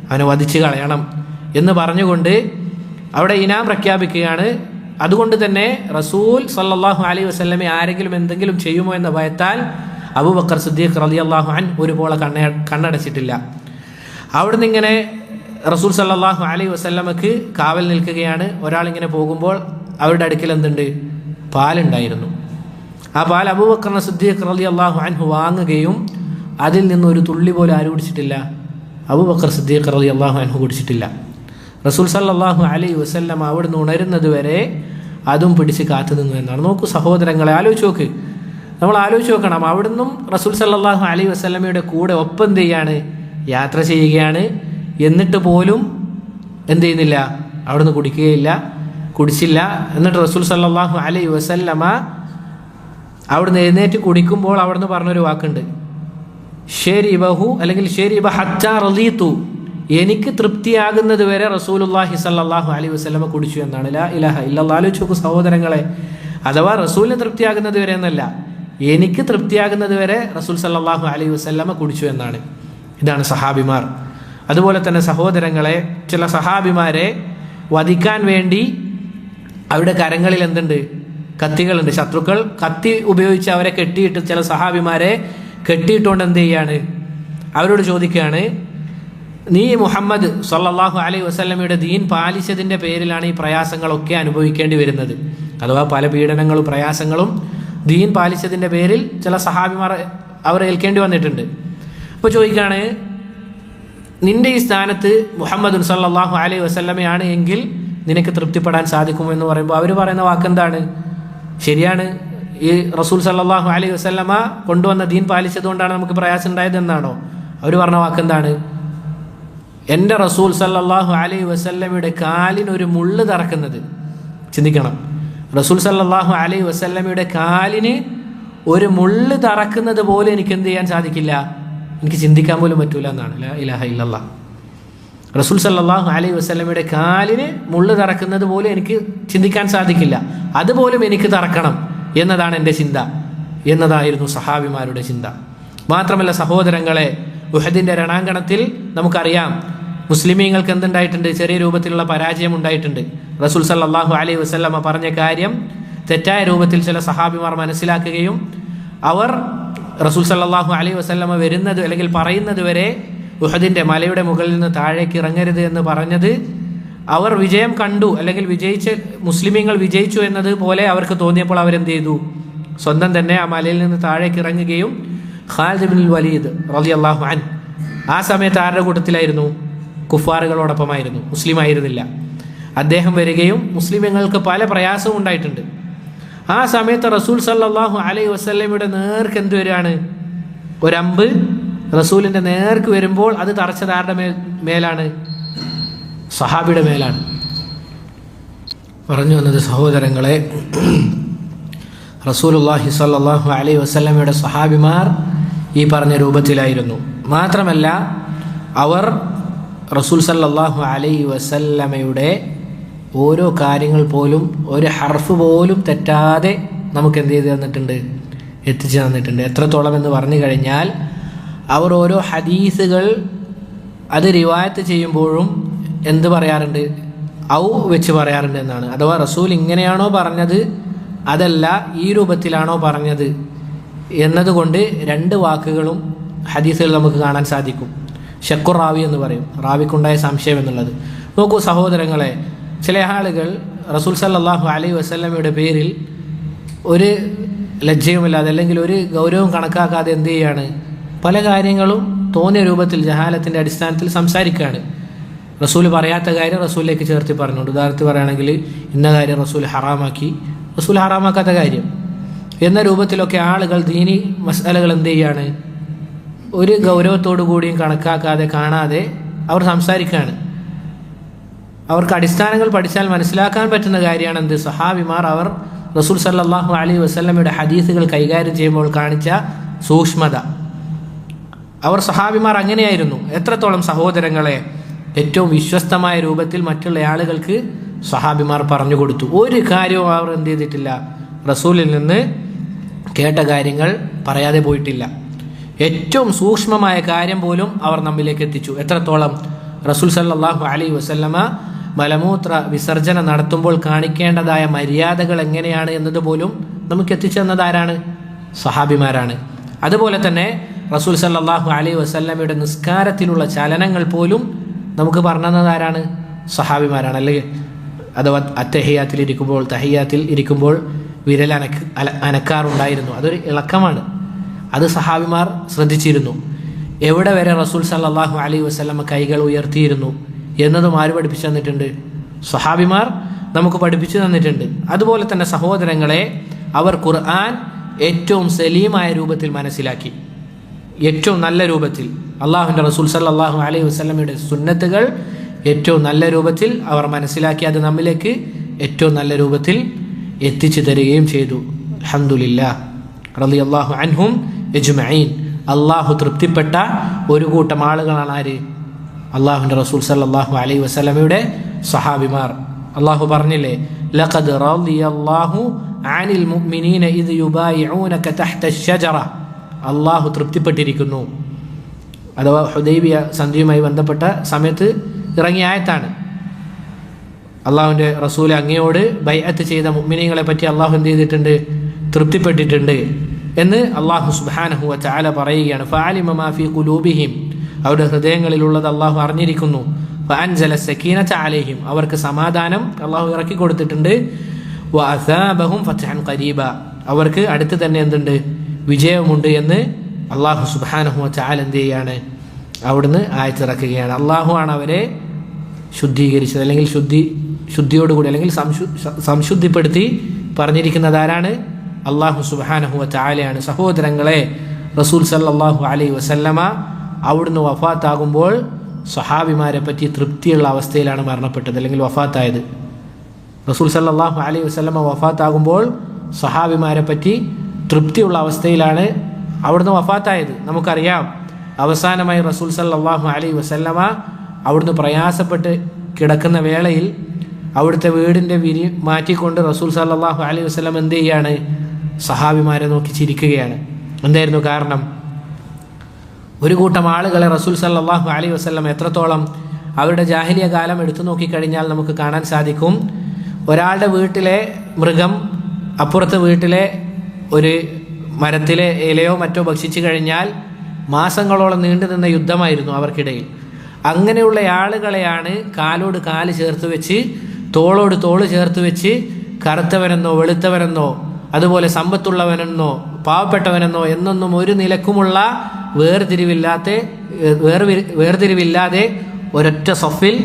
അവനെ വധിച്ചു കളയണം എന്ന് പറഞ്ഞുകൊണ്ട് അവിടെ ഇനാം പ്രഖ്യാപിക്കുകയാണ്. അതുകൊണ്ട് തന്നെ റസൂൽ സല്ലല്ലാഹു അലൈഹി വസല്ലമയെ ആരെങ്കിലും എന്തെങ്കിലും ചെയ്യുമോ എന്ന ഭയത്താൽ അബൂബക്കർ സിദ്ദീഖ് റളിയല്ലാഹു അൻഹു ഒരു പോള കണ്ണടച്ചിട്ടില്ല. അവിടുന്ന് ഇങ്ങനെ റസൂൽ സല്ലല്ലാഹു അലൈഹി വസല്ലമക്ക് കാവൽ നിൽക്കുകയാണ്. ഒരാളിങ്ങനെ പോകുമ്പോൾ അവരുടെ അടുക്കൽ എന്തുണ്ട്, പാലുണ്ടായിരുന്നു. ആ പാൽ അബൂബക്കർ സിദ്ദീഖ് റളിയല്ലാഹു അൻഹു വാങ്ങുകയും അതിൽ നിന്ന് ഒരു തുള്ളി പോലും ആര് കുടിച്ചിട്ടില്ല? അബൂബക്കർ സിദ്ദീഖ് റളിയല്ലാഹു അൻഹു കുടിച്ചിട്ടില്ല. റസൂൽ സല്ലല്ലാഹു അലൈഹി വസല്ലം അവിടുന്ന് ഉണരുന്നത് വരെ അതും പിടിച്ച് കാത്തു നിന്നു എന്നാണ്. നോക്കൂ സഹോദരങ്ങളെ, ആലോചിച്ച് നോക്ക്, നമ്മൾ ആലോചിച്ച് നോക്കണം. അവിടുന്നും റസൂൽ സല്ലല്ലാഹു അലൈഹി വസല്ലമയുടെ കൂടെ ഒപ്പം എന്ത് ചെയ്യാണ്, യാത്ര ചെയ്യുകയാണ്. എന്നിട്ട് പോലും എന്ത് ചെയ്യുന്നില്ല, അവിടുന്ന് കുടിച്ചില്ല. എന്നിട്ട് റസൂൽ സല്ലല്ലാഹു അലൈഹി വസല്ലമ അവിടുന്ന് എഴുന്നേറ്റ് കുടിക്കുമ്പോൾ അവിടുന്ന് പറഞ്ഞൊരു വാക്കുണ്ട്, ശരിബഹു അല്ലെങ്കിൽ ശരിബ ഹത്താ റളീതു, എനിക്ക് തൃപ്തിയാകുന്നത് വരെ റസൂലുള്ളാഹി സ്വല്ലല്ലാഹു അലൈഹി വസല്ലമ കുടിച്ചു എന്നാണ്. ലാ ഇലാഹ ഇല്ലല്ലാഹ്. ആലോചിച്ച് നോക്കൂ സഹോദരങ്ങളെ, അഥവാ റസൂലിന് തൃപ്തിയാകുന്നത് വരെ എന്നല്ല, എനിക്ക് തൃപ്തിയാകുന്നത് വരെ റസൂൽ സല്ലല്ലാഹു അലൈഹി വസല്ലമ കുടിച്ചു എന്നാണ്. ഇതാണ് സഹാബിമാർ. അതുപോലെ തന്നെ സഹോദരങ്ങളെ, ചില സഹാബിമാരെ വധിക്കാൻ വേണ്ടി അവരുടെ കരങ്ങളിൽ എന്തുണ്ട്, കത്തികളുണ്ട്. ശത്രുക്കൾ കത്തി ഉപയോഗിച്ച് അവരെ കെട്ടിയിട്ട്, ചില സഹാബിമാരെ കെട്ടിയിട്ടുകൊണ്ട് എന്ത് ചെയ്യാണ്, അവരോട് ചോദിക്കുകയാണ്, നീ മുഹമ്മദ് സല്ലല്ലാഹു അലൈഹി വസല്ലമയുടെ ദീൻ പാലിച്ചതിൻ്റെ പേരിലാണ് ഈ പ്രയാസങ്ങളൊക്കെ അനുഭവിക്കേണ്ടി വരുന്നത്. അഥവാ പല പീഡനങ്ങളും പ്രയാസങ്ങളും ദീൻ പാലിച്ചതിൻ്റെ പേരിൽ ചില സഹാബിമാർ അവർ ഏൽക്കേണ്ടി വന്നിട്ടുണ്ട്. അപ്പോൾ ചോദിക്കുകയാണ്, നിന്റെ ഈ സ്ഥാനത്ത് മുഹമ്മദ് സല്ലല്ലാഹു അലൈഹി വസല്ലമയാണ് എങ്കിൽ നിനക്ക് തൃപ്തിപ്പെടാൻ സാധിക്കുമെന്ന് പറയുമ്പോൾ അവർ പറയുന്ന വാക്കെന്താണ്? ശരിയാണ്, ഈ റസൂൽ സല്ലല്ലാഹു അലൈഹി വസല്ലമ കൊണ്ടുവന്ന ദീൻ പാലിച്ചതുകൊണ്ടാണ് നമുക്ക് പ്രയാസം ഉണ്ടായതെന്നാണോ? അവർ പറഞ്ഞ വാക്കെന്താണ്? എൻ്റെ റസൂൽ സല്ലല്ലാഹു അലൈഹി വസല്ലമയുടെ കാലിനൊരു മുള്ള് തറക്കുന്നത്. ചിന്തിക്കണം, റസൂൽ സല്ലല്ലാഹു അലൈഹി വസല്ലമയുടെ കാലിന് ഒരു മുള്ള് തറക്കുന്നത് പോലും എനിക്ക് എന്ത് ചെയ്യാൻ സാധിക്കില്ല, എനിക്ക് ചിന്തിക്കാൻ പോലും പറ്റൂല എന്നാണ്. ലാ ഇലാഹ ഇല്ലല്ലാഹ്. റസൂൽ സല്ലല്ലാഹു അലൈഹി വസല്ലമയുടെ കാലിന് മുള്ള് തറക്കുന്നത് പോലും എനിക്ക് ചിന്തിക്കാൻ സാധിക്കില്ല, അതുപോലും എനിക്ക് തറക്കണം എന്നതാണ് എൻ്റെ ചിന്ത എന്നതായിരുന്നു സഹാബിമാരുടെ ചിന്ത. മാത്രമല്ല സഹോദരങ്ങളെ, ഉഹദിൻ്റെ രണാങ്കണത്തിൽ നമുക്കറിയാം മുസ്ലിമീങ്ങൾക്ക് എന്തുണ്ടായിട്ടുണ്ട്, ചെറിയ രൂപത്തിലുള്ള പരാജയം ഉണ്ടായിട്ടുണ്ട്. റസൂൽ സല്ലല്ലാഹു അലൈഹി വസല്ലമ പറഞ്ഞ കാര്യം തെറ്റായ രൂപത്തിൽ ചില സഹാബിമാർ മനസ്സിലാക്കുകയും അവർ റസൂൽ സല്ലല്ലാഹു അലൈഹി വസല്ലമ വരുന്നത് അല്ലെങ്കിൽ പറയുന്നത് വരെ ഉഹദിൻ്റെ മലയുടെ മുകളിൽ നിന്ന് താഴേക്ക് ഇറങ്ങരുത് എന്ന് പറഞ്ഞത് അവർ വിജയം കണ്ടു അല്ലെങ്കിൽ മുസ്ലിമീങ്ങൾ വിജയിച്ചു എന്നത് പോലെ അവർക്ക് തോന്നിയപ്പോൾ അവരെന്ത് ചെയ്തു, സ്വന്തം തന്നെ ആ മലയിൽ നിന്ന് താഴേക്ക് ഇറങ്ങുകയും ഖാലിദ് ഇബ്നുൽ വലീദ് റളിയല്ലാഹു അൻഹു ആ സമയത്ത് ആരുടെ കൂട്ടത്തിലായിരുന്നു? കുഫാറുകളോടൊപ്പമായിരുന്നു, മുസ്ലിം ആയിരുന്നില്ല. അദ്ദേഹം വരികയും മുസ്ലിമീങ്ങൾക്ക് പല പ്രയാസവും ഉണ്ടായിട്ടുണ്ട്. ആ സമയത്ത് റസൂൽ സല്ലല്ലാഹു അലൈഹി വസല്ലമയുടെ നേർക്ക് എന്ത് വരികയാണ്? ഒരമ്പ് റസൂലിൻ്റെ നേർക്ക് വരുമ്പോൾ അത് തറച്ചത് ആരുടെ മേലാണ്? സഹാബിയുടെ മേലാണ്. പറഞ്ഞു വന്നത് സഹോദരങ്ങളെ, റസൂലുള്ളാഹി സ്വല്ലല്ലാഹു അലൈഹി വസല്ലമയുടെ സഹാബിമാർ ഈ പറഞ്ഞ രൂപത്തിലായിരുന്നു. മാത്രമല്ല അവർ റസൂൽ സല്ലല്ലാഹു അലൈഹി വസല്ലമയുടെ ഓരോ കാര്യങ്ങൾ പോലും ഒരു ഹർഫ് പോലും തെറ്റാതെ നമുക്ക് എന്ത് ചെയ്ത് തന്നിട്ടുണ്ട്, എത്തിച്ചു തന്നിട്ടുണ്ട്. എത്രത്തോളം എന്ന് പറഞ്ഞു കഴിഞ്ഞാൽ അവർ ഓരോ ഹദീസുകൾ അത് റിവായത്ത് ചെയ്യുമ്പോഴും എന്ത് പറയാറുണ്ട്? ഔ വെച്ച് പറയാറുണ്ട് എന്നാണ്. അഥവാ റസൂൽ ഇങ്ങനെയാണോ പറഞ്ഞത് അതല്ല ഈ രൂപത്തിലാണോ പറഞ്ഞത് എന്നതുകൊണ്ട് രണ്ട് വാക്കുകളും ഹദീസുകൾ നമുക്ക് കാണാൻ സാധിക്കും. ഷക്കുർ റാവി എന്ന് പറയും, റാവിക്കുണ്ടായ സംശയം എന്നുള്ളത്. നോക്കൂ സഹോദരങ്ങളെ, ചില ആളുകൾ റസൂൽ സല്ലല്ലാഹു അലൈഹി വസല്ലമയുടെ പേരിൽ ഒരു ലജ്ജയുമില്ലാതെ അല്ലെങ്കിൽ ഒരു ഗൗരവം കണക്കാക്കാതെ എന്ത് ചെയ്യാണ്? പല കാര്യങ്ങളും തോന്നിയ രൂപത്തിൽ ജഹാലത്തിൻ്റെ അടിസ്ഥാനത്തിൽ സംസാരിക്കുകയാണ്. റസൂൽ പറയാത്ത കാര്യം റസൂലിലേക്ക് ചേർത്ത് പറഞ്ഞുകൊണ്ട്, ഉദാഹരണത്തിന് പറയുകയാണെങ്കിൽ ഇന്ന കാര്യം റസൂൽ ഹറാമാക്കി, റസൂൽ ഹറാമാക്കാത്ത കാര്യം എന്ന രൂപത്തിലൊക്കെ ആളുകൾ ദീനി മസ്അലകൾ എന്ത് ചെയ്യാണ്? ഒരു ഗൗരവത്തോടു കൂടിയും കണക്കാക്കാതെ കാണാതെ അവർ സംസാരിക്കുകയാണ്. അവർക്ക് അടിസ്ഥാനങ്ങൾ പഠിച്ചാൽ മനസ്സിലാക്കാൻ പറ്റുന്ന കാര്യമാണ് എന്ത്? സഹാബിമാർ അവർ റസൂൽ സല്ലല്ലാഹു അലൈഹി വസല്ലമയുടെ ഹദീസുകൾ കൈകാര്യം ചെയ്യുമ്പോൾ കാണിച്ച സൂക്ഷ്മത. അവർ സഹാബിമാർ അങ്ങനെയായിരുന്നു. എത്രത്തോളം സഹോദരങ്ങളെ, ഏറ്റവും വിശ്വസ്തമായ രൂപത്തിൽ മറ്റുള്ള ആളുകൾക്ക് സഹാബിമാർ പറഞ്ഞു കൊടുത്തു. ഒരു കാര്യവും അവർ എന്ത് ചെയ്തിട്ടില്ല? റസൂലിൽ നിന്ന് കേട്ട കാര്യങ്ങൾ പറയാതെ പോയിട്ടില്ല. ഏറ്റവും സൂക്ഷ്മമായ കാര്യം പോലും അവർ നമ്മിലേക്ക് എത്തിച്ചു. എത്രത്തോളം? റസൂൽ സല്ലല്ലാഹു അലൈഹി വസല്ലമ മലമൂത്ര വിസർജനം നടത്തുമ്പോൾ കാണിക്കേണ്ടതായ മര്യാദകൾ എങ്ങനെയാണ് എന്നതുപോലും നമുക്ക് എത്തിച്ചു തന്നതാരാണ്? സഹാബിമാരാണ്. അതുപോലെ തന്നെ റസൂൽ സല്ലല്ലാഹു അലൈഹി വസല്ലമയുടെ നിസ്കാരത്തിലുള്ള ചലനങ്ങൾ പോലും നമുക്ക് പറഞ്ഞു തന്നതാരാണ്? സഹാബിമാരാണ്. അല്ലെങ്കിൽ അഥവാ തഹിയ്യാത്തിൽ ഇരിക്കുമ്പോൾ വിരൽ അനക്കാറുണ്ടായിരുന്നു. അതൊരു ഇളക്കമാണ്. അത് സഹാബിമാർ ശ്രദ്ധിച്ചിരുന്നു. എവിടെ വരെ റസൂൽ സല്ലല്ലാഹു അലൈഹി വസല്ലമ കൈകൾ ഉയർത്തിയിരുന്നു എന്നതും ആര് പഠിപ്പിച്ചു തന്നിട്ടുണ്ട്? സഹാബിമാർ നമുക്ക് പഠിപ്പിച്ചു തന്നിട്ടുണ്ട്. അതുപോലെ തന്നെ സഹോദരങ്ങളെ, അവർ ഖുർആൻ ഏറ്റവും സലീമായ രൂപത്തിൽ മനസ്സിലാക്കി, ഏറ്റവും നല്ല രൂപത്തിൽ. അള്ളാഹുവിൻ്റെ റസൂൽ സല്ലല്ലാഹു അലൈഹി വസല്ലമയുടെ സുന്നത്തുകൾ ഏറ്റവും നല്ല രൂപത്തിൽ അവർ മനസ്സിലാക്കി അത് നമ്മിലേക്ക് ഏറ്റവും നല്ല രൂപത്തിൽ എത്തിച്ചു തരികയും ചെയ്തു. അൽഹംദുലില്ലാഹ് റളിയല്ലാഹു അൻഹും അജ്മഈൻ. അള്ളാഹു തൃപ്തിപ്പെട്ട ഒരു കൂട്ടം ആളുകളാണ് ആര്? അള്ളാഹുവിൻ്റെ റസൂൽ സല്ലല്ലാഹു അലൈഹി വസല്ലമയുടെ സഹാബിമാർ. അള്ളാഹു പറഞ്ഞില്ലേ, ലഖദ് റളിയല്ലാഹു അനിൽ മുഅ്മിനീന ഇദ് യുബായിഊനക തഹ്ത അശ്ശജറ. അള്ളാഹു തൃപ്തിപ്പെട്ടിരിക്കുന്നു. അഥവാ ഹുദൈബിയ സന്ധിയുമായി ബന്ധപ്പെട്ട സമയത്ത് ഇറങ്ങിയ ആയത്താണ്. അള്ളാഹുവിൻ്റെ റസൂൽ അങ്ങയോട് ബൈഅത്ത് ചെയ്ത മുഅ്മിനീങ്ങളെ പറ്റി അള്ളാഹു എന്ത് ചെയ്തിട്ടുണ്ട്? തൃപ്തിപ്പെട്ടിട്ടുണ്ട് എന്ന് അള്ളാഹു സുബ്ഹാനഹു വ തആല പറയുകയാണ്. ഫഅലിമ മാ ഫീ ഖുലൂബിഹിം, അവരുടെ ഹൃദയങ്ങളിലുള്ളത് അള്ളാഹു അറിഞ്ഞിരിക്കുന്നു. ഫഅൻസല സക്കീനത അലൈഹിം, അവർക്ക് സമാധാനം അള്ളാഹു ഇറക്കി കൊടുത്തിട്ടുണ്ട്. വഅസാബഹും ഫത്ഹൻ ഖരീബ, അവർക്ക് അടുത്ത് തന്നെ എന്തുണ്ട്? വിജയമുണ്ട് എന്ന് അള്ളാഹു സുബ്ഹാനഹു വ തആല എന്ത് ചെയ്യാണ്? അവിടുന്ന് ആയത്തിറക്കുകയാണ്. അള്ളാഹു ആണ് അവരെ ശുദ്ധീകരിച്ചത്, അല്ലെങ്കിൽ ശുദ്ധിയോടുകൂടി അല്ലെങ്കിൽ സംശുദ്ധിപ്പെടുത്തി പറഞ്ഞിരിക്കുന്നത് ആരാണ്? അള്ളാഹു സുബ്ഹാനഹു വ തആലയാണ്. സഹോദരങ്ങളെ, റസൂൽ സല്ലല്ലാഹു അലൈഹി വസല്ലമ അവിടുന്ന് വഫാത്താകുമ്പോൾ സഹാബിമാരെ പറ്റി തൃപ്തിയുള്ള അവസ്ഥയിലാണ് മരണപ്പെട്ടത്, അല്ലെങ്കിൽ വഫാത്തായത്. റസൂൽ സല്ലല്ലാഹു അലൈഹി വസല്ലമ വഫാത്താകുമ്പോൾ സഹാബിമാരെ പറ്റി തൃപ്തിയുള്ള അവസ്ഥയിലാണ് അവിടുന്ന് വഫാത്തായത്. നമുക്കറിയാം, അവസാനമായി റസൂൽ സല്ലല്ലാഹു അലൈഹി വസല്ലമ അവിടുന്ന് പ്രയാസപ്പെട്ട് കിടക്കുന്ന വേളയിൽ അവിടുത്തെ വീടിൻ്റെ വിരി മാറ്റിക്കൊണ്ട് റസൂൽ സല്ലല്ലാഹു അലൈഹി വസല്ലം എന്ത് ചെയ്യാണ്? സഹാബിമാരെ നോക്കി ചിരിക്കുകയാണ്. എന്തായിരുന്നു കാരണം? ഒരു കൂട്ടം ആളുകളെ റസൂൽ സല്ലല്ലാഹു അലൈഹി വസല്ലം എത്രത്തോളം അവരുടെ ജാഹിലിയ കാലം എടുത്തു നോക്കിക്കഴിഞ്ഞാൽ നമുക്ക് കാണാൻ സാധിക്കും. ഒരാളുടെ വീട്ടിലെ മൃഗം അപ്പുറത്തെ വീട്ടിലെ ഒരു മരത്തിലെ ഇലയോ മറ്റോ ഭക്ഷിച്ചു കഴിഞ്ഞാൽ മാസങ്ങളോളം നീണ്ടു നിന്ന യുദ്ധമായിരുന്നു അവർക്കിടയിൽ. അങ്ങനെയുള്ള ആളുകളെയാണ് കാലോട് കാല് ചേർത്ത് വെച്ച്, തോളോട് തോള് ചേർത്ത് വെച്ച്, കറുത്തവനെന്നോ വെളുത്തവനെന്നോ അതുപോലെ സമ്പത്തുള്ളവനെന്നോ പാവപ്പെട്ടവനെന്നോ എന്നൊന്നും ഒരു നിലക്കുമുള്ള വേർതിരിവില്ലാതെ ഒരൊറ്റ സഫിൽ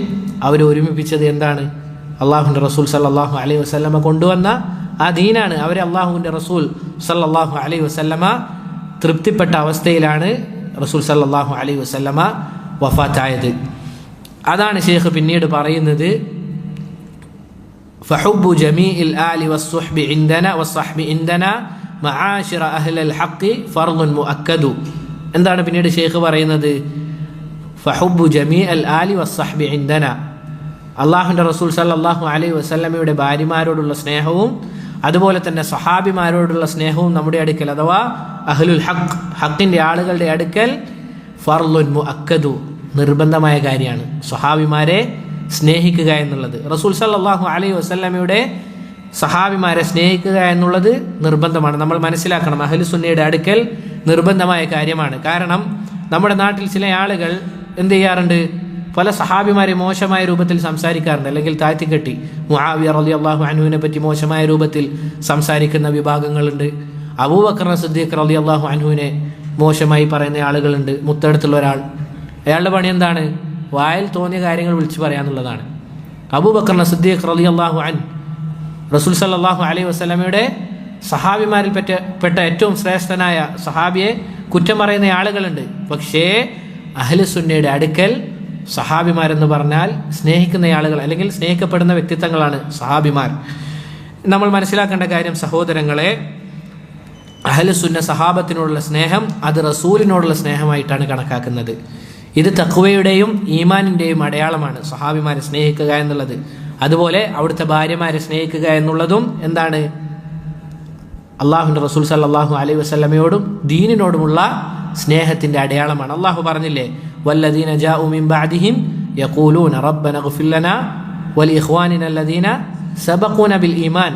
അവർ ഒരുമിപ്പിച്ചത് എന്താണ്? അള്ളാഹുവിൻ്റെ റസൂൽ സല്ലല്ലാഹു അലൈഹി വസല്ലമ കൊണ്ടുവന്ന ആ ദീനാണ്. അവരെ അള്ളാഹുവിൻ്റെ റസൂൽ സല്ലല്ലാഹു അലൈഹി വസല്ലമ തൃപ്തിപ്പെട്ട അവസ്ഥയിലാണ് റസൂൽ സല്ലല്ലാഹു അലൈഹി വസല്ലമ വഫാത്തായത്. അതാണ് ഷെയ്ഖ് പിന്നീട് പറയുന്നത്, ഫഹുബ്ബു ജമീഇൽ ആലി വസ്സുഹ്ബി ഇൻദനാ വസ്സഹ്ബി ഇൻദനാ മആശിറ അഹ്ലൽ ഹഖ് ഫർളുൻ മുഅക്കദു. എന്താണ് പിന്നീട് ഷെയ്ഖ് പറയുന്നത്? ഫഹുബ്ബു ജമീഇൽ ആലി വസ്സഹ്ബി ഇൻദനാ, അള്ളാഹുവിൻ്റെ റസൂൽ സല്ലല്ലാഹു അലൈഹി വസല്ലമയുടെ ഭാര്യമാരോടുള്ള സ്നേഹവും അതുപോലെ തന്നെ സഹാബിമാരോടുള്ള സ്നേഹവും നമ്മുടെ അടുക്കൽ, അഥവാ അഹ്ലുൽ ഹഖ്, ഹഖിൻ്റെ ആളുകളുടെ അടുക്കൽ ഫർളുൻ മുഅക്കദു, നിർബന്ധമായ കാര്യമാണ് സ്വഹാബിമാരെ സ്നേഹിക്കുക എന്നുള്ളത്. റസൂൽ സല്ലല്ലാഹു അലൈഹി വസല്ലമയുടെ സഹാബിമാരെ സ്നേഹിക്കുക എന്നുള്ളത് നിർബന്ധമാണ്. നമ്മൾ മനസ്സിലാക്കണം, അഹ്ലുസുന്നയുടെ അടുക്കൽ നിർബന്ധമായ കാര്യമാണ്. കാരണം നമ്മുടെ നാട്ടിൽ ചില ആളുകൾ എന്ത് ചെയ്യാറുണ്ട്, പല സഹാബിമാരെ മോശമായ രൂപത്തിൽ സംസാരിക്കാറുണ്ട്, അല്ലെങ്കിൽ താഴ്ത്തിക്കെട്ടി. മുആവിയ റളിയല്ലാഹു അൻഹുവിനെ പറ്റി മോശമായ രൂപത്തിൽ സംസാരിക്കുന്ന വിഭാഗങ്ങളുണ്ട്. അബൂബക്കർ സിദ്ദീഖ് റളിയല്ലാഹു അൻഹുവിനെ മോശമായി പറയുന്ന ആളുകളുണ്ട്. മുത്തടുത്തുള്ള ഒരാൾ, അയാളുടെ പണി എന്താണ്? വായിൽ തോന്നിയ കാര്യങ്ങൾ വിളിച്ചു പറയാന്നുള്ളതാണ്. അബൂബക്കർ സിദ്ദീഖ് റളിയല്ലാഹു അൻഹു റസൂൽ സല്ലല്ലാഹു അലൈഹി വസല്ലമയുടെ സഹാബിമാരിൽ പെട്ട ഏറ്റവും ശ്രേഷ്ഠനായ സഹാബിയെ കുറ്റം പറയുന്ന ആളുകളുണ്ട്. പക്ഷേ അഹ്ലുസുന്നയുടെ അടുക്കൽ സഹാബിമാരെന്ന് പറഞ്ഞാൽ സ്നേഹിക്കുന്ന ആളുകൾ, അല്ലെങ്കിൽ സ്നേഹിക്കപ്പെടുന്ന വ്യക്തിത്വങ്ങളാണ് സഹാബിമാർ. നമ്മൾ മനസ്സിലാക്കേണ്ട കാര്യം സഹോദരങ്ങളെ, അഹ്ലുസുന്ന സഹാബത്തിനോടുള്ള സ്നേഹം അത് റസൂലിനോടുള്ള സ്നേഹമായിട്ടാണ് കണക്കാക്കുന്നത്. ഇത് തഖ്വയുടെയും ഈമാനിൻ്റെയും അടയാളമാണ് സഹാബിമാരെ സ്നേഹിക്കുക എന്നുള്ളത്. അതുപോലെ അവിടുത്തെ ഭാര്യമാരെ സ്നേഹിക്കുക എന്നുള്ളതും എന്താണ്? അള്ളാഹുവിൻ്റെ റസൂൽ സല്ലല്ലാഹു അലൈഹി വസല്ലമയോടും ദീനിനോടുമുള്ള സ്നേഹത്തിൻ്റെ അടയാളമാണ്. അള്ളാഹു പറഞ്ഞില്ലേ, വല്ലദീന ജാഉ മിൻ ബഅദിഹിം യഖൂലൂന റബ്ബന ഇഗ്ഫിർ ലനാ വലിഇഖ്വാനിന അല്ലദീന സബഖൂന ബിൽ ഈമാൻ.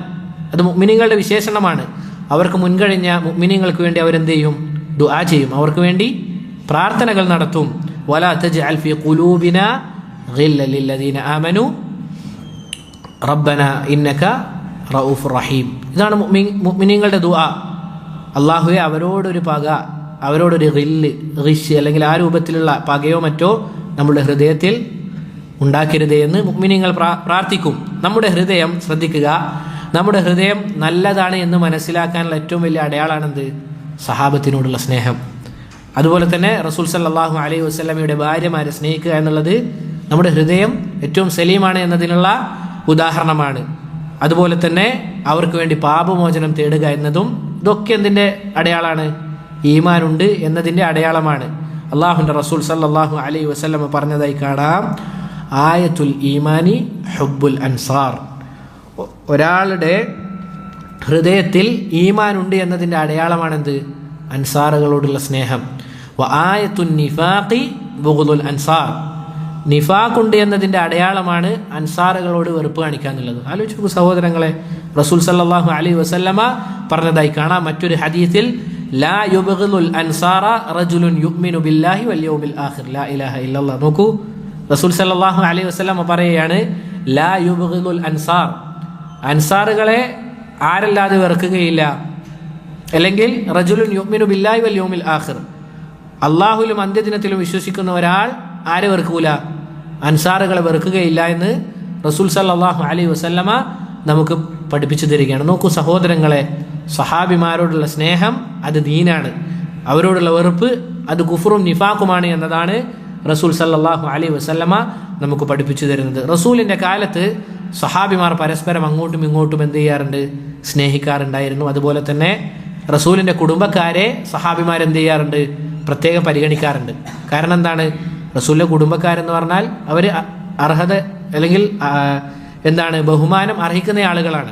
അത് മുഅ്മിനീങ്ങളുടെ വിശേഷണമാണ്. അവർക്ക് മുൻകഴിഞ്ഞ മുഅ്മിനീങ്ങൾക്ക് വേണ്ടി അവരെന്ത് ചെയ്യും? ദുആ ചെയ്യും, അവർക്ക് വേണ്ടി പ്രാർത്ഥനകൾ നടത്തും. വലാ തജ്അൽ ഫീ ഖുലൂബിനാ ഗില്ലൻ ലില്ലദീന ആമനൂ റബ്ബന ഇന്നക റഊഫുർ റഹീം. ഇതാണ് മുഅ്മിനീങ്ങളുടെ ദുആ. അല്ലാഹുവേ, അവരോടൊരു പക, അവരോടൊരു ഗിഷ് അല്ലെങ്കിൽ ആ രൂപത്തിലുള്ള പകയോ മറ്റോ നമ്മുടെ ഹൃദയത്തിൽ ഉണ്ടാക്കരുതേ എന്ന് മുഅ്മിനീങ്ങൾ പ്രാർത്ഥിക്കും. നമ്മുടെ ഹൃദയം ശ്രദ്ധിക്കുക, നമ്മുടെ ഹൃദയം നല്ലതാണ് എന്ന് മനസ്സിലാക്കാനുള്ള ഏറ്റവും വലിയ അടയാളമാണെന്ത്? സഹാബത്തിനോടുള്ള സ്നേഹം. അതുപോലെ തന്നെ റസൂൽ സല്ലല്ലാഹു അലൈഹി വസല്ലമയുടെ ഭാര്യമാരെ സ്നേഹിക്കുക എന്നുള്ളത് നമ്മുടെ ഹൃദയം ഏറ്റവും സലീമാണ് എന്നതിനുള്ള ഉദാഹരണമാണ്. അതുപോലെ തന്നെ അവർക്ക് വേണ്ടി പാപമോചനം തേടുക എന്നതും ഇതൊക്കെ എന്തിൻ്റെ അടയാളമാണ്? ഈമാനുണ്ട് എന്നതിൻ്റെ അടയാളമാണ്. അള്ളാഹുവിൻ്റെ റസൂൽ സല്ലല്ലാഹു അലൈഹി വസല്ലമ പറഞ്ഞതായി കാണാം, ആയത്തുൽ ഈമാനി ഹുബ്ബുൽ അൻസാർ. ഒരാളുടെ ഹൃദയത്തിൽ ഈമാനുണ്ട് എന്നതിൻ്റെ അടയാളമാണെന്ത്? അൻസാറുകളോടുള്ള സ്നേഹം. വ ആയത്തുൻ നിഫാഖി ബുഗ്ദുൽ അൻസാർ. നിഫാഖുണ്ട് എന്നതിൻ്റെ അടയാളമാണ് അൻസാറുകളോട് വെറുപ്പ് കാണിക്കുക എന്നുള്ളത്. ആലോചിച്ച് നോക്കൂ സഹോദരങ്ങളെ, റസൂൽ സല്ലല്ലാഹു അലൈഹി വസല്ലമ പറഞ്ഞതായി കാണാം മറ്റൊരു ഹദീസിൽ, ലാ യുബ്ഗിദുൽ അൻസാറ റജുലുൻ യുഅ്മിനു ബില്ലാഹി വൽ യൗമിൽ ആഖിർ ലാ ഇലാഹ ഇല്ലല്ലാഹ്. നോക്കൂ, റസൂൽ സല്ലല്ലാഹു അലൈഹി വസല്ലമ പറയുകയാണ്, ലാ യുബ്ഗിദുൽ അൻസാർ, അൻസാറുകളെ ആരല്ലാതെ വെറുക്കുകയില്ല. അല്ലെങ്കിൽ റജുലുൻ യുഅ്മിനു ബില്ലാഹി വൽ യൗമിൽ ആഖിർ, അള്ളാഹുവിലും അന്ത്യദിനത്തിലും വിശ്വസിക്കുന്ന ഒരാൾ ആരെ വെറുക്കൂല? അൻസാറുകളെ വെറുക്കുകയില്ല എന്ന് റസൂൽ സല്ലല്ലാഹു അലൈഹി വസല്ലമ നമുക്ക് പഠിപ്പിച്ചു തരികയാണ്. നോക്കൂ സഹോദരങ്ങളെ, സഹാബിമാരോടുള്ള സ്നേഹം അത് ദീനാണ്, അവരോടുള്ള വെറുപ്പ് അത് കുഫറും നിഫാഖുമാണ് എന്നതാണ് റസൂൽ സല്ലല്ലാഹു അലൈഹി വസല്ലമ നമുക്ക് പഠിപ്പിച്ചു തരുന്നത്. റസൂലിൻ്റെ കാലത്ത് സഹാബിമാർ പരസ്പരം അങ്ങോട്ടും ഇങ്ങോട്ടും എന്ത് ചെയ്യാറുണ്ട്? സ്നേഹിക്കാറുണ്ടായിരുന്നു. അതുപോലെ തന്നെ റസൂലിൻ്റെ കുടുംബക്കാരെ സഹാബിമാരെന്ത് ചെയ്യാറുണ്ട്? പ്രത്യേകം പരിഗണിക്കാറുണ്ട്. കാരണം എന്താണ്? റസൂലിൻ്റെ കുടുംബക്കാരെന്ന് പറഞ്ഞാൽ അവർ അർഹത അല്ലെങ്കിൽ എന്താണ് ബഹുമാനം അർഹിക്കുന്ന ആളുകളാണ്.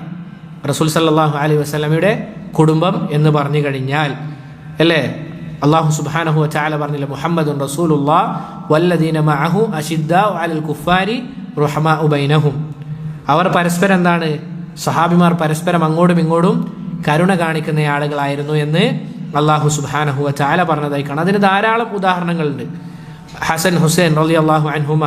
റസൂൽ സല്ലല്ലാഹു അലൈഹി വസല്ലമയുടെ കുടുംബം എന്ന് പറഞ്ഞു കഴിഞ്ഞാൽ അല്ലേ, അല്ലാഹു സുബ്ഹാനഹു വ തആല പറഞ്ഞില്ല, മുഹമ്മദുൻ റസൂലുള്ളാഹ് വല്ലദീന മഅഹു അശിദ്ദാഉ അലൽ കുഫാരി റുഹമാഉ ബൈനഹും. അവർ പരസ്പരം എന്താണ്? സഹാബിമാർ പരസ്പരം അങ്ങോട്ടും ഇങ്ങോട്ടും കരുണ കാണിക്കുന്ന ആളുകളായിരുന്നു എന്ന് അല്ലാഹു സുബ്ഹാനഹു വ തആല പറഞ്ഞതായി കാണാം. അതിന് ധാരാളം ഉദാഹരണങ്ങളുണ്ട്. ഹസൻ ഹുസൈൻ റളിയല്ലാഹു അൻഹുമ,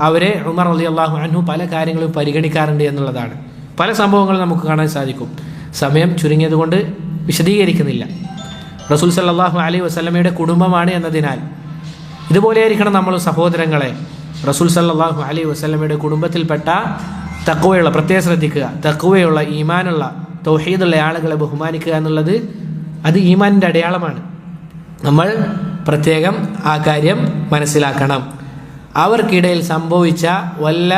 അവരെ ഉമർ റളിയല്ലാഹു അൻഹു പല കാര്യങ്ങളും പരിഗണിക്കാറുണ്ട് എന്നുള്ളതാണ്. പല സംഭവങ്ങളും നമുക്ക് കാണാൻ സാധിക്കും. സമയം ചുരുങ്ങിയത് കൊണ്ട് വിശദീകരിക്കുന്നില്ല. റസൂൽ സല്ലല്ലാഹു അലൈഹി വസല്ലമയുടെ കുടുംബമാണ് എന്നതിനാൽ ഇതുപോലെയായിരിക്കണം നമ്മൾ സഹോദരങ്ങളെ. റസൂൽ സല്ലല്ലാഹു അലൈഹി വസല്ലമയുടെ കുടുംബത്തിൽപ്പെട്ട തഖ്വയുള്ള, പ്രത്യേകം ശ്രദ്ധിക്കുക, തഖ്വയുള്ള ഈമാനുള്ള തൗഹീദുള്ള ആളുകളെ ബഹുമാനിക്കുക എന്നുള്ളത് അത് ഈമാനിൻ്റെ അടയാളമാണ്. നമ്മൾ പ്രത്യേകം ആ കാര്യം മനസ്സിലാക്കണം. അവർക്കിടയിൽ സംഭവിച്ച വല്ല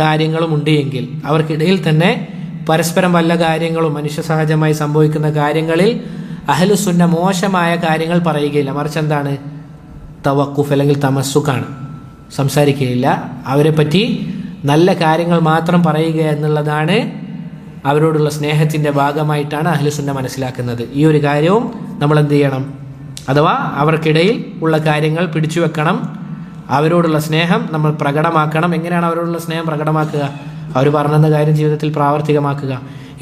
കാര്യങ്ങളും ഉണ്ട് എങ്കിൽ, അവർക്കിടയിൽ തന്നെ പരസ്പരം വല്ല കാര്യങ്ങളും മനുഷ്യ സഹജമായി സംഭവിക്കുന്ന കാര്യങ്ങളിൽ അഹ്ലുസുന്ന മോശമായ കാര്യങ്ങൾ പറയുകയില്ല. മറിച്ച് എന്താണ്? തവക്കുഫ് അല്ലെങ്കിൽ തമസ്സുക്കാണ്, സംസാരിക്കുകയില്ല. അവരെ പറ്റി നല്ല കാര്യങ്ങൾ മാത്രം പറയുക എന്നുള്ളതാണ് അവരോടുള്ള സ്നേഹത്തിൻ്റെ ഭാഗമായിട്ടാണ് അഹ്ലുസുന്ന മനസ്സിലാക്കുന്നത്. ഈ ഒരു കാര്യവും നമ്മൾ എന്ത് ചെയ്യണം? അഥവാ അവർക്കിടയിൽ ഉള്ള കാര്യങ്ങൾ പിടിച്ചു വെക്കണം. അവരോടുള്ള സ്നേഹം നമ്മൾ പ്രകടമാക്കണം. എങ്ങനെയാണ് അവരോടുള്ള സ്നേഹം പ്രകടമാക്കുക? അവർ പറഞ്ഞെന്ന കാര്യം ജീവിതത്തിൽ പ്രാവർത്തികമാക്കുക.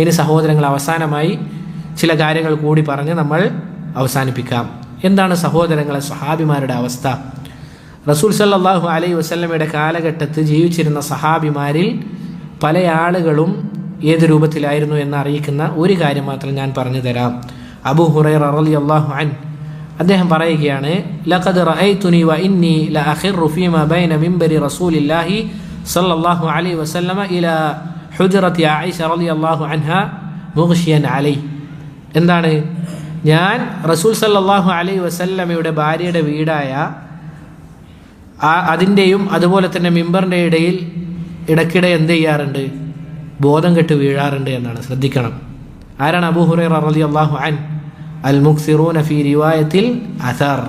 ഇനി സഹോദരങ്ങൾ, അവസാനമായി ചില കാര്യങ്ങൾ കൂടി പറഞ്ഞ് നമ്മൾ അവസാനിപ്പിക്കാം. എന്താണ് സഹോദരങ്ങളെ സഹാബിമാരുടെ അവസ്ഥ? റസൂൽ സല്ലല്ലാഹു അലൈഹി വസല്ലമയുടെ കാലഘട്ടത്തിൽ ജീവിച്ചിരുന്ന സഹാബിമാരിൽ പല ആളുകളും ഏത് രൂപത്തിലായിരുന്നു എന്ന് അറിയിക്കുന്ന ഒരു കാര്യം മാത്രം ഞാൻ പറഞ്ഞു തരാം. അബൂ ഹുറൈറ റളിയല്ലാഹു അൻഹു അദ്ദേഹം പറയുകയാണ്, ലഖദ് റഅയ്തുനി വ ഇന്നി ലഅഖിറു ഫീമാ ബൈന മിംബരി റസൂലില്ലാഹി സല്ലല്ലാഹു അലൈഹി വസല്ലമ ഇലാ ഹുജ്റത്തി ആയിഷ റളിയല്ലാഹു അൻഹാ മുഗ്ശിയൻ അലൈഹി. എന്താണ്? ഞാൻ റസൂൽ സല്ലല്ലാഹു അലൈഹി വസല്ലമയുടെ ഭാര്യയുടെ വീടായ അതിൻ്റെയും അതുപോലെ തന്നെ മിമ്പറിൻ്റെ ഇടയിൽ ഇടയ്ക്കിടെ എന്ത് ചെയ്യാറുണ്ട്? ബോധം കെട്ട് വീഴാറുണ്ട് എന്നാണ്. ശ്രദ്ധിക്കണം. ആരാണ് അബൂ ഹുറൈറ റളിയല്ലാഹു അൻഹു? അൽ മുക്സിറൂന ഫീ റിവായത്തിൽ അഥർ.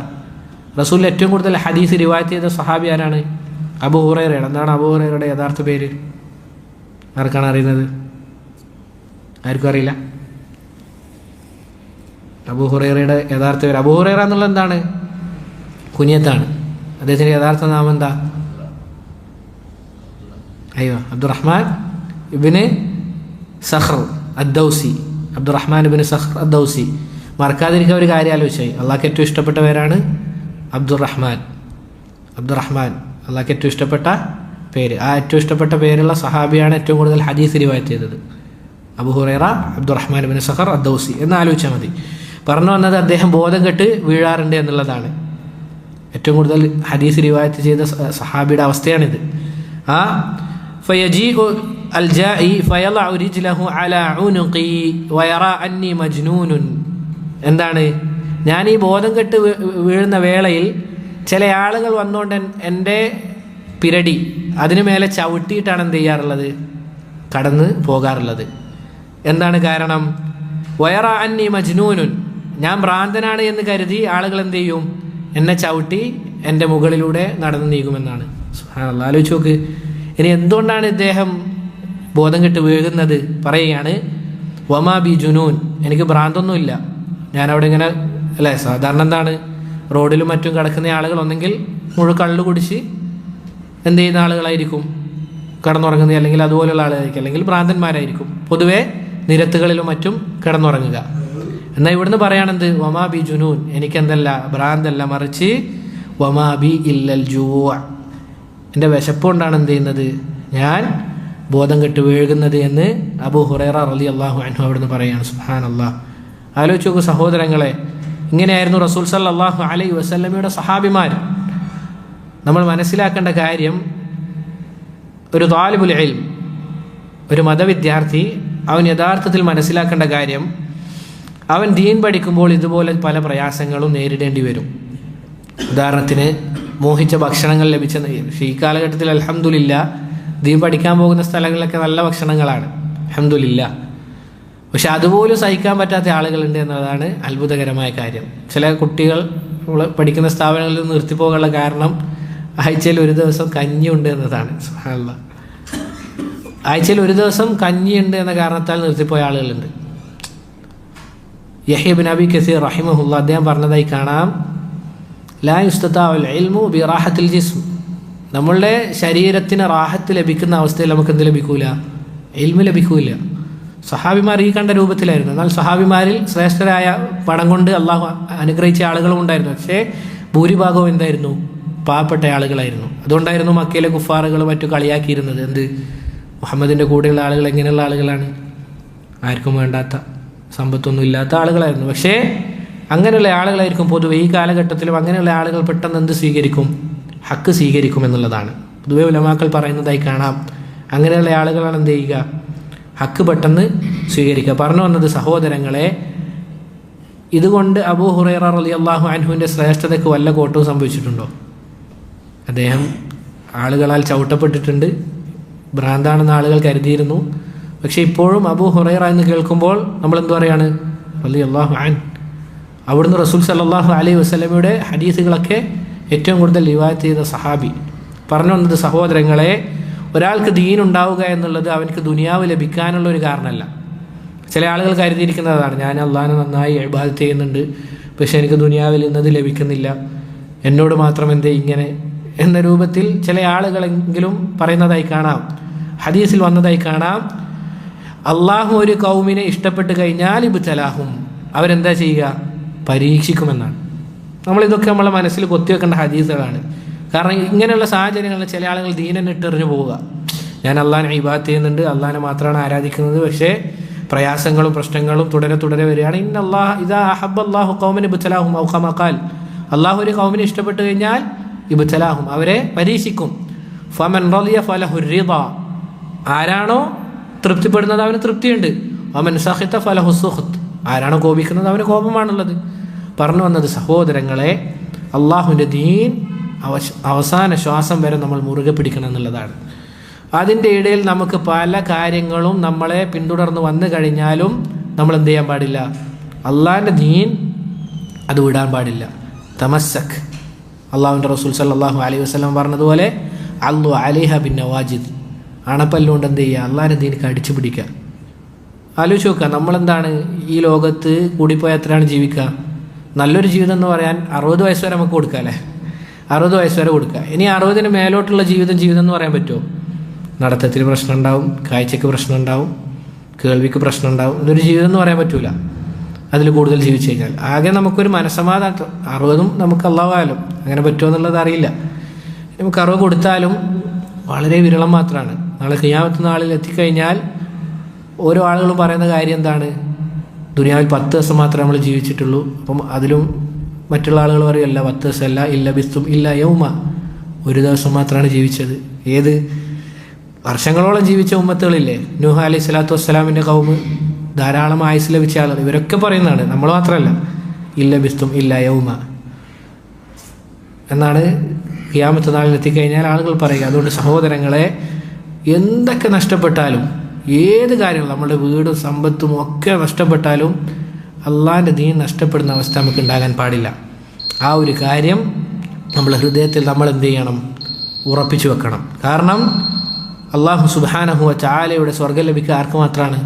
റസൂൽ ഏറ്റവും കൂടുതൽ ഹദീസ് റിവായത്ത് ചെയ്ത സഹാബി ആരാണ്? അബൂ ഹുറൈറയാണ്. എന്താണ് അബൂ ഹുറൈറയുടെ യഥാർത്ഥ പേര്? ആർക്കാണ് അറിയുന്നത്? ആർക്കും അറിയില്ല. അബൂ ഹുറൈറയുടെ യഥാർത്ഥ പേര്, അബൂ ഹുറൈറ എന്നുള്ളത് എന്താണ്? കുനിയത്താണ്. അദ്ദേഹത്തിൻ്റെ യഥാർത്ഥ നാമം എന്താ? അയ്യോ, അബ്ദുറഹ്മാൻ ഇബ്നു സഖർ അദ്ദൗസി. അബ്ദുറഹ്മാൻ ഇബ്നു സഖർ അദ്ദൗസി. മറക്കാതിരിക്കുക ഒരു കാര്യം ആലോചിച്ചായി. അള്ളാഹ്ക്ക് ഏറ്റവും ഇഷ്ടപ്പെട്ട പേരാണ് അബ്ദുറഹ്മാൻ. അള്ളാഹ്ക്ക് ഏറ്റവും ഇഷ്ടപ്പെട്ട പേര്. ആ ഏറ്റവും ഇഷ്ടപ്പെട്ട പേരുള്ള സഹാബിയാണ് ഏറ്റവും കൂടുതൽ ഹദീസ് റിവായത്ത് ചെയ്തത്. അബൂ ഹുറൈറ അബ്ദുറഹ്മാൻ ഇബ്നു സഖർ അദ്ദൗസി എന്ന് ആലോചിച്ചാൽ മതി. പറഞ്ഞു വന്നത് അദ്ദേഹം ബോധം കെട്ട് വീഴാറുണ്ട് എന്നുള്ളതാണ്. ഏറ്റവും കൂടുതൽ ഹദീസ് റിവായത്ത് ചെയ്ത സഹാബിയുടെ അവസ്ഥയാണിത്. ഫയജീഉ അൽജാഇ ഫയളഉ റിജ്ലഹു അലാ ഉനുഖി വയറാ അന്നി മജ്നൂനുൻ. എന്താണ്? ഞാൻ ഈ ബോധം കെട്ട് വീഴുന്ന വേളയിൽ ചില ആളുകൾ വന്നുകൊണ്ട് എൻ്റെ പിരടി അതിനു മേലെ ചവിട്ടിയിട്ടാണ് എന്ത് ചെയ്യാറുള്ളത്? കടന്ന് പോകാറുള്ളത്. എന്താണ് കാരണം? വയറാ അന്നി മജ്നൂനുൻ, ഞാൻ ഭ്രാന്തനാണ് എന്ന് കരുതി ആളുകൾ എന്ത് ചെയ്യും? എന്നെ ചവിട്ടി എൻ്റെ മുകളിലൂടെ നടന്നു നീങ്ങുമെന്നാണ്. സുബ്ഹാനല്ലാഹ്, ആലോചിച്ച് നോക്ക്. ഇനി എന്തുകൊണ്ടാണ് ഇദ്ദേഹം ബോധം കെട്ട് വീഴുന്നത്? പറയുകയാണ്, വമാ ബി ജുനൂൻ, എനിക്ക് ഭ്രാന്തൊന്നുമില്ല. ഞാനവിടെ ഇങ്ങനെ അല്ലേ, സാധാരണ എന്താണ് റോഡിലും മറ്റും കിടക്കുന്ന ആളുകൾ ഒന്നെങ്കിൽ മുഴുവൻ കള്ളു കുടിച്ച് എന്ത് ചെയ്യുന്ന ആളുകളായിരിക്കും, കിടന്നുറങ്ങുന്നത്, അല്ലെങ്കിൽ അതുപോലെയുള്ള ആളുകളായിരിക്കും, അല്ലെങ്കിൽ ഭ്രാന്തന്മാരായിരിക്കും പൊതുവെ നിരത്തുകളിലും മറ്റും കിടന്നുറങ്ങുക. എന്നാൽ ഇവിടുന്ന് പറയാണെന്ത്? വമാ ബി ജുനൂൻ, എനിക്കെന്തല്ല ഭ്രാന്തല്ല, മറിച്ച് വമാ ബി ഇല്ലൽ ജൂ, എൻ്റെ വിശപ്പുകൊണ്ടാണ് എന്ത് ചെയ്യുന്നത്, ഞാൻ ബോധം കെട്ട് വീഴുന്നത് എന്ന് അബൂ ഹുറൈറ റളിയല്ലാഹു അൻഹു അവിടുന്ന് പറയുകയാണ്. സുബ്ഹാനല്ലാഹ്, ആലോചിച്ച് നോക്കൂ സഹോദരങ്ങളെ. ഇങ്ങനെയായിരുന്നു റസൂൽ സല്ലല്ലാഹു അലൈഹി വസല്ലമയുടെ സഹാബിമാർ. നമ്മൾ മനസ്സിലാക്കേണ്ട കാര്യം, ഒരു താലിബുൽ ഇൽം, ഒരു മതവിദ്യാർത്ഥി, അവൻ യഥാർത്ഥത്തിൽ മനസ്സിലാക്കേണ്ട കാര്യം, അവൻ ദീൻ പഠിക്കുമ്പോൾ ഇതുപോലെ പല പ്രയാസങ്ങളും നേരിടേണ്ടി വരും. ഉദാഹരണത്തിന്, മോഹിച്ച ഭക്ഷണങ്ങൾ ലഭിച്ച ഈ കാലഘട്ടത്തിൽ അൽഹംദുലില്ലാ ദീൻ പഠിക്കാൻ പോകുന്ന സ്ഥലങ്ങളിലൊക്കെ നല്ല ഭക്ഷണങ്ങളാണ്, അൽഹംദുലില്ലാ. പക്ഷെ അതുപോലും സഹിക്കാൻ പറ്റാത്ത ആളുകളുണ്ട് എന്നതാണ് അത്ഭുതകരമായ കാര്യം. ചില കുട്ടികൾ പഠിക്കുന്ന സ്ഥാപനങ്ങളിൽ നിന്ന് നിർത്തിപ്പോകാനുള്ള കാരണം ആഴ്ചയിൽ ഒരു ദിവസം കഞ്ഞിയുണ്ട് എന്നതാണ്. സുബ്ഹാനല്ലാഹ്, ആഴ്ചയിൽ ഒരു ദിവസം കഞ്ഞിയുണ്ട് എന്ന കാരണത്താൽ നിർത്തിപ്പോയ ആളുകളുണ്ട്. യഹ്യ ഇബ്നു അബി കസീർ റഹിമഹുല്ലാ അദ്ദേഹം പറഞ്ഞതായി കാണാം, ലാ യുസ്തതാഉൽ ഇൽമു ബി റാഹത്തിൽ ജിസ്ം, നമ്മളുടെ ശരീരത്തിന് റാഹത്ത് ലഭിക്കുന്ന അവസ്ഥയിൽ നമുക്ക് എന്ത് ലഭിക്കൂല? ഇൽമു ലഭിക്കൂല. സഹാബിമാർ ഈ കണ്ട രൂപത്തിലായിരുന്നു. എന്നാൽ സഹാബിമാരിൽ ശ്രേഷ്ഠരായ പണം കൊണ്ട് അള്ളാഹു അനുഗ്രഹിച്ച ആളുകളും ഉണ്ടായിരുന്നു. പക്ഷേ ഭൂരിഭാഗവും എന്തായിരുന്നു? പാവപ്പെട്ട ആളുകളായിരുന്നു. അതുകൊണ്ടായിരുന്നു മക്കയിലെ കുഫാറുകൾ മറ്റു കളിയാക്കിയിരുന്നത്. എന്ത്? മുഹമ്മദിൻ്റെ കൂടെയുള്ള ആളുകൾ എങ്ങനെയുള്ള ആളുകളാണ്? ആർക്കും വേണ്ടാത്ത, സമ്പത്തൊന്നും ഇല്ലാത്ത ആളുകളായിരുന്നു. പക്ഷേ അങ്ങനെയുള്ള ആളുകളായിരിക്കും പൊതുവെ ഈ കാലഘട്ടത്തിലും അങ്ങനെയുള്ള ആളുകൾ പെട്ടെന്ന് എന്ത് സ്വീകരിക്കും? ഹക്ക് സ്വീകരിക്കും എന്നുള്ളതാണ് പൊതുവെ ഉലമാക്കൾ പറയുന്നതായി കാണാം. അങ്ങനെയുള്ള ആളുകളാണ് എന്ത് ചെയ്യുക? ഹക്ക് പെട്ടെന്ന് സ്വീകരിക്കുക. പറഞ്ഞു വന്നത് സഹോദരങ്ങളെ, ഇതുകൊണ്ട് അബൂ ഹുറൈറ റളിയല്ലാഹു അൻഹുവിൻ്റെ ശ്രേഷ്ഠതയ്ക്ക് വല്ല കോട്ടവും സംഭവിച്ചിട്ടുണ്ടോ? അദ്ദേഹം ആളുകളാൽ ചവിട്ടപ്പെട്ടിട്ടുണ്ട്, ഭ്രാന്താണെന്ന് ആളുകൾ കരുതിയിരുന്നു. പക്ഷേ ഇപ്പോഴും അബൂ ഹുറൈറ എന്ന് കേൾക്കുമ്പോൾ നമ്മൾ എന്തു പറയാണ്? റളിയല്ലാഹു അൻഹു. അവിടുന്ന് റസൂൽ സല്ലല്ലാഹു അലൈഹി വസല്ലമയുടെ ഹദീസുകളൊക്കെ ഏറ്റവും കൂടുതൽ റിവായത്ത് ചെയ്ത സഹാബി. പറഞ്ഞു വന്നത് സഹോദരങ്ങളെ, ഒരാൾക്ക് ദീൻ ഉണ്ടാവുക എന്നുള്ളത് അവനക്ക് ദുനിയാവ് ലഭിക്കാനുള്ള ഒരു കാരണമല്ല. ചില ആളുകൾ കരുതിയിരിക്കുന്നതാണ്, ഞാൻ അള്ളാഹിനെ നന്നായി ഇബാദത്ത് ചെയ്യുന്നുണ്ട്, പക്ഷെ എനിക്ക് ദുനിയാവിൽ ഇന്നത് ലഭിക്കുന്നില്ല, എന്നോട് മാത്രം എന്തേ ഇങ്ങനെ എന്ന രൂപത്തിൽ ചില ആളുകളെങ്കിലും പറയുന്നതായി കാണാം, ഹദീസിൽ വന്നതായി കാണാം. അള്ളാഹു ഒരു കൗമിനെ ഇഷ്ടപ്പെട്ട് കഴിഞ്ഞാൽ ഇബ്തലാഹും, അവരെന്താ ചെയ്യുക? പരീക്ഷിക്കുമെന്നാണ്. നമ്മളിതൊക്കെ നമ്മളെ മനസ്സിൽ കൊത്തിവെക്കേണ്ട ഹദീസുകളാണ്. കാരണം ഇങ്ങനെയുള്ള സാഹചര്യങ്ങളിൽ ചില ആളുകൾ ദീനനെ ഇട്ടെറിഞ്ഞു പോവുക. ഞാൻ അള്ളാഹിനെ ഇബാദത്ത് ചെയ്യുന്നുണ്ട്, അള്ളാഹിനെ മാത്രമാണ് ആരാധിക്കുന്നത്, പക്ഷേ പ്രയാസങ്ങളും പ്രശ്നങ്ങളും തുടരെ വരികയാണ്. ഇതാ അഹബ്ബല്ലാഹു ഖൗമൻ ഇബ്തലാഹും ഔ കമാ ഖാൽ, അള്ളാഹു ഒരു കൗമിനെ ഇഷ്ടപ്പെട്ട് കഴിഞ്ഞാൽ ഇബ്തലാഹും, അവരെ പരീക്ഷിക്കും. ഫമൻ റളിയ ഫലഹു റിദാ, ആരാണോ തൃപ്തിപ്പെടുന്നത് അവന് തൃപ്തിയുണ്ട്. വമൻ സഖിത ഫലഹു സുഖ്ത്, ആരാണോ കോപിക്കുന്നത് അവന് കോപമാണുള്ളത്. പറഞ്ഞു വന്നത് സഹോദരങ്ങളെ, അള്ളാഹുവിൻ്റെ ദീൻ അവസാന ശ്വാസം വരെ നമ്മൾ മുറുകെ പിടിക്കണം എന്നുള്ളതാണ്. അതിൻ്റെ ഇടയിൽ നമുക്ക് പല കാര്യങ്ങളും നമ്മളെ പിന്തുടർന്ന് വന്നു കഴിഞ്ഞാലും നമ്മൾ എന്ത് ചെയ്യാൻ പാടില്ല? അള്ളാഹിൻ്റെ ദീൻ അത് വിടാൻ പാടില്ല. തമസ്സക്, അള്ളാഹുവിൻ്റെ റസൂൽ സല്ലല്ലാഹു അലൈഹി വസല്ലം പറഞ്ഞതുപോലെ അള്ളു അലിഹ ബിൻ നവാജിദ്, അണപ്പല്ലുകൊണ്ട് എന്ത് ചെയ്യുക? അള്ളാഹിൻ്റെ ദീനിക്ക് അടിച്ചു പിടിക്കുക. ആലോചിച്ച് നോക്കുക, നമ്മളെന്താണ് ഈ ലോകത്ത് കൂടിപ്പോയാൽ എത്രയാണ് ജീവിക്കുക? നല്ലൊരു ജീവിതം എന്ന് പറയാൻ 60 വയസ്സ് വരെ നമുക്ക് കൊടുക്കാം അല്ലേ? 60 വയസ്സ് വരെ കൊടുക്കുക. ഇനി 60-ന് മേലോട്ടുള്ള ജീവിതം എന്ന് പറയാൻ പറ്റുമോ? നടത്തത്തിന് പ്രശ്നം ഉണ്ടാവും, കാഴ്ചയ്ക്ക് പ്രശ്നം ഉണ്ടാവും, കേൾവിക്ക് പ്രശ്നം ഉണ്ടാവും. ഇതൊരു ജീവിതം എന്ന് പറയാൻ പറ്റൂല അതിൽ കൂടുതൽ ജീവിച്ചു കഴിഞ്ഞാൽ. ആകെ നമുക്കൊരു മനസ്സമാധാനം, 60 നമുക്ക് അള്ളാഹുവായാലും അങ്ങനെ പറ്റുമോ എന്നുള്ളത് അറിയില്ല. നമുക്ക് 60 കൊടുത്താലും വളരെ വിരളം മാത്രമാണ്. നാളെ ഖിയാമത്ത് നാളിൽ എത്തിക്കഴിഞ്ഞാൽ ഓരോ ആളുകളും പറയുന്ന കാര്യം എന്താണ്? ദുനിയാവിൽ 10 ദിവസം മാത്രമേ നമ്മൾ ജീവിച്ചിട്ടുള്ളൂ. അപ്പം അതിലും മറ്റുള്ള ആളുകൾ പറയുമല്ല, 10 ദിവസമല്ല, ഇല്ല ബിസ്തും ഇല്ല യൗമ, ഒരു ദിവസം മാത്രമാണ് ജീവിച്ചത്. ഏത് വർഷങ്ങളോളം ജീവിച്ച ഉമ്മത്തുകളില്ലേ? നൂഹ് അലൈഹി സ്വലാത്തു വസ്സലാമിൻ്റെ കൗമ്, ധാരാളം ആയുസ് ലഭിച്ച ആളുകൾ, ഇവരൊക്കെ പറയുന്നതാണ്. നമ്മൾ മാത്രമല്ല, ഇല്ല ബിസ്തും ഇല്ല യൗമ എന്നാണ് ഖിയാമത്ത് നാളിൽ എത്തിക്കഴിഞ്ഞാൽ ആളുകൾ പറയുക. അതുകൊണ്ട് സഹോദരങ്ങളെ, എന്തൊക്കെ നഷ്ടപ്പെട്ടാലും, ഏത് കാര്യങ്ങളും, നമ്മുടെ വീടും സമ്പത്തും ഒക്കെ നഷ്ടപ്പെട്ടാലും അള്ളാഹിൻ്റെ ദീൻ നഷ്ടപ്പെടുന്ന അവസ്ഥ നമുക്ക് ഉണ്ടാകാൻ പാടില്ല. ആ ഒരു കാര്യം നമ്മുടെ ഹൃദയത്തിൽ നമ്മൾ എന്ത് ചെയ്യണം? ഉറപ്പിച്ചു വെക്കണം. കാരണം അള്ളാഹു സുബ്ഹാനഹു വ തആലയുടെ സ്വർഗ്ഗം ലഭിക്കുക ആർക്ക് മാത്രമാണ്?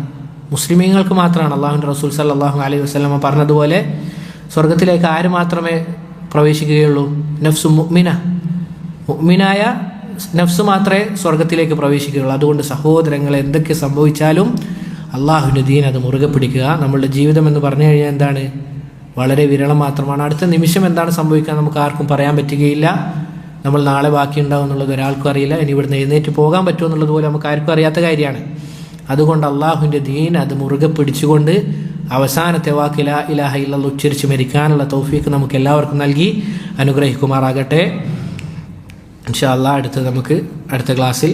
മുസ്ലിമീങ്ങൾക്ക് മാത്രമാണ്. അള്ളാഹുവിൻ്റെ റസൂൽ സല്ലല്ലാഹു അലൈഹി വസല്ലമ പറഞ്ഞതുപോലെ സ്വർഗത്തിലേക്ക് ആര് മാത്രമേ പ്രവേശിക്കുകയുള്ളൂ? നഫ്സു മുഅ്മിനായ നഫ്സ് മാത്രമേ സ്വർഗത്തിലേക്ക് പ്രവേശിക്കുകയുള്ളൂ. അതുകൊണ്ട് സഹോദരങ്ങളെ, എന്തൊക്കെ സംഭവിച്ചാലും അള്ളാഹുവിൻ്റെ ദീൻ അത് മുറുകെ പിടിക്കുക. നമ്മളുടെ ജീവിതം എന്ന് പറഞ്ഞു കഴിഞ്ഞാൽ എന്താണ്? വളരെ വിരളം മാത്രമാണ്. അടുത്ത നിമിഷം എന്താണ് സംഭവിക്കുക നമുക്ക് ആർക്കും പറയാൻ പറ്റുകയില്ല. നമ്മൾ നാളെ ബാക്കിയുണ്ടാവും എന്നുള്ളത് ഒരാൾക്കും അറിയില്ല. ഇനി ഇവിടുന്ന് എഴുന്നേറ്റ് പോകാൻ പറ്റുമോ എന്നുള്ളത് പോലെ നമുക്ക് ആർക്കും അറിയാത്ത കാര്യമാണ്. അതുകൊണ്ട് അള്ളാഹുവിൻ്റെ ദീൻ അത് മുറുകെ പിടിച്ചുകൊണ്ട് അവസാനത്തെ വാക്ക് ലാ ഇലാഹ ഇല്ലല്ലാഹ് ഉച്ചരിച്ച് മരിക്കാനുള്ള തൗഫീഖ് നമുക്ക് എല്ലാവർക്കും നൽകി അനുഗ്രഹിക്കുമാറാകട്ടെ. ഇൻഷാ അല്ലാഹ് നമുക്ക് അടുത്ത ക്ലാസ്സിൽ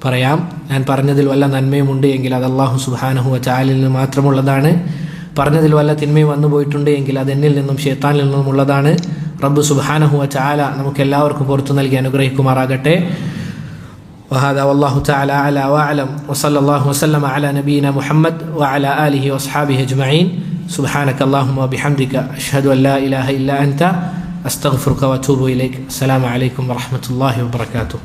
പറയാം. ഞാൻ പറഞ്ഞതിൽ വല്ല നന്മയുമുണ്ട് എങ്കിൽ അത് അല്ലാഹു സുബ്ഹാനഹു വ തആലയിൽ നിന്ന് മാത്രമുള്ളതാണ്. പറഞ്ഞതിൽ വല്ല തിന്മയും വന്നു പോയിട്ടുണ്ട് എങ്കിൽ അത് എന്നിൽ നിന്നും ശൈത്താനിൽ നിന്നുമുള്ളതാണ്. റബ്ബ് സുബ്ഹാനഹു വ തആല നമുക്ക് എല്ലാവർക്കും പുറത്തു നൽകി അനുഗ്രഹിക്കുമാറാകട്ടെ. وهذا والله تعالى أعلى وأعلم وصلى الله وسلم على نبينا محمد وعلى آله وأصحابه أجمعين. سبحانك اللهم وبحمدك أشهد أن لا إله إلا أنت أستغفرك وأتوب إليك. السلام عليكم ورحمة الله وبركاته.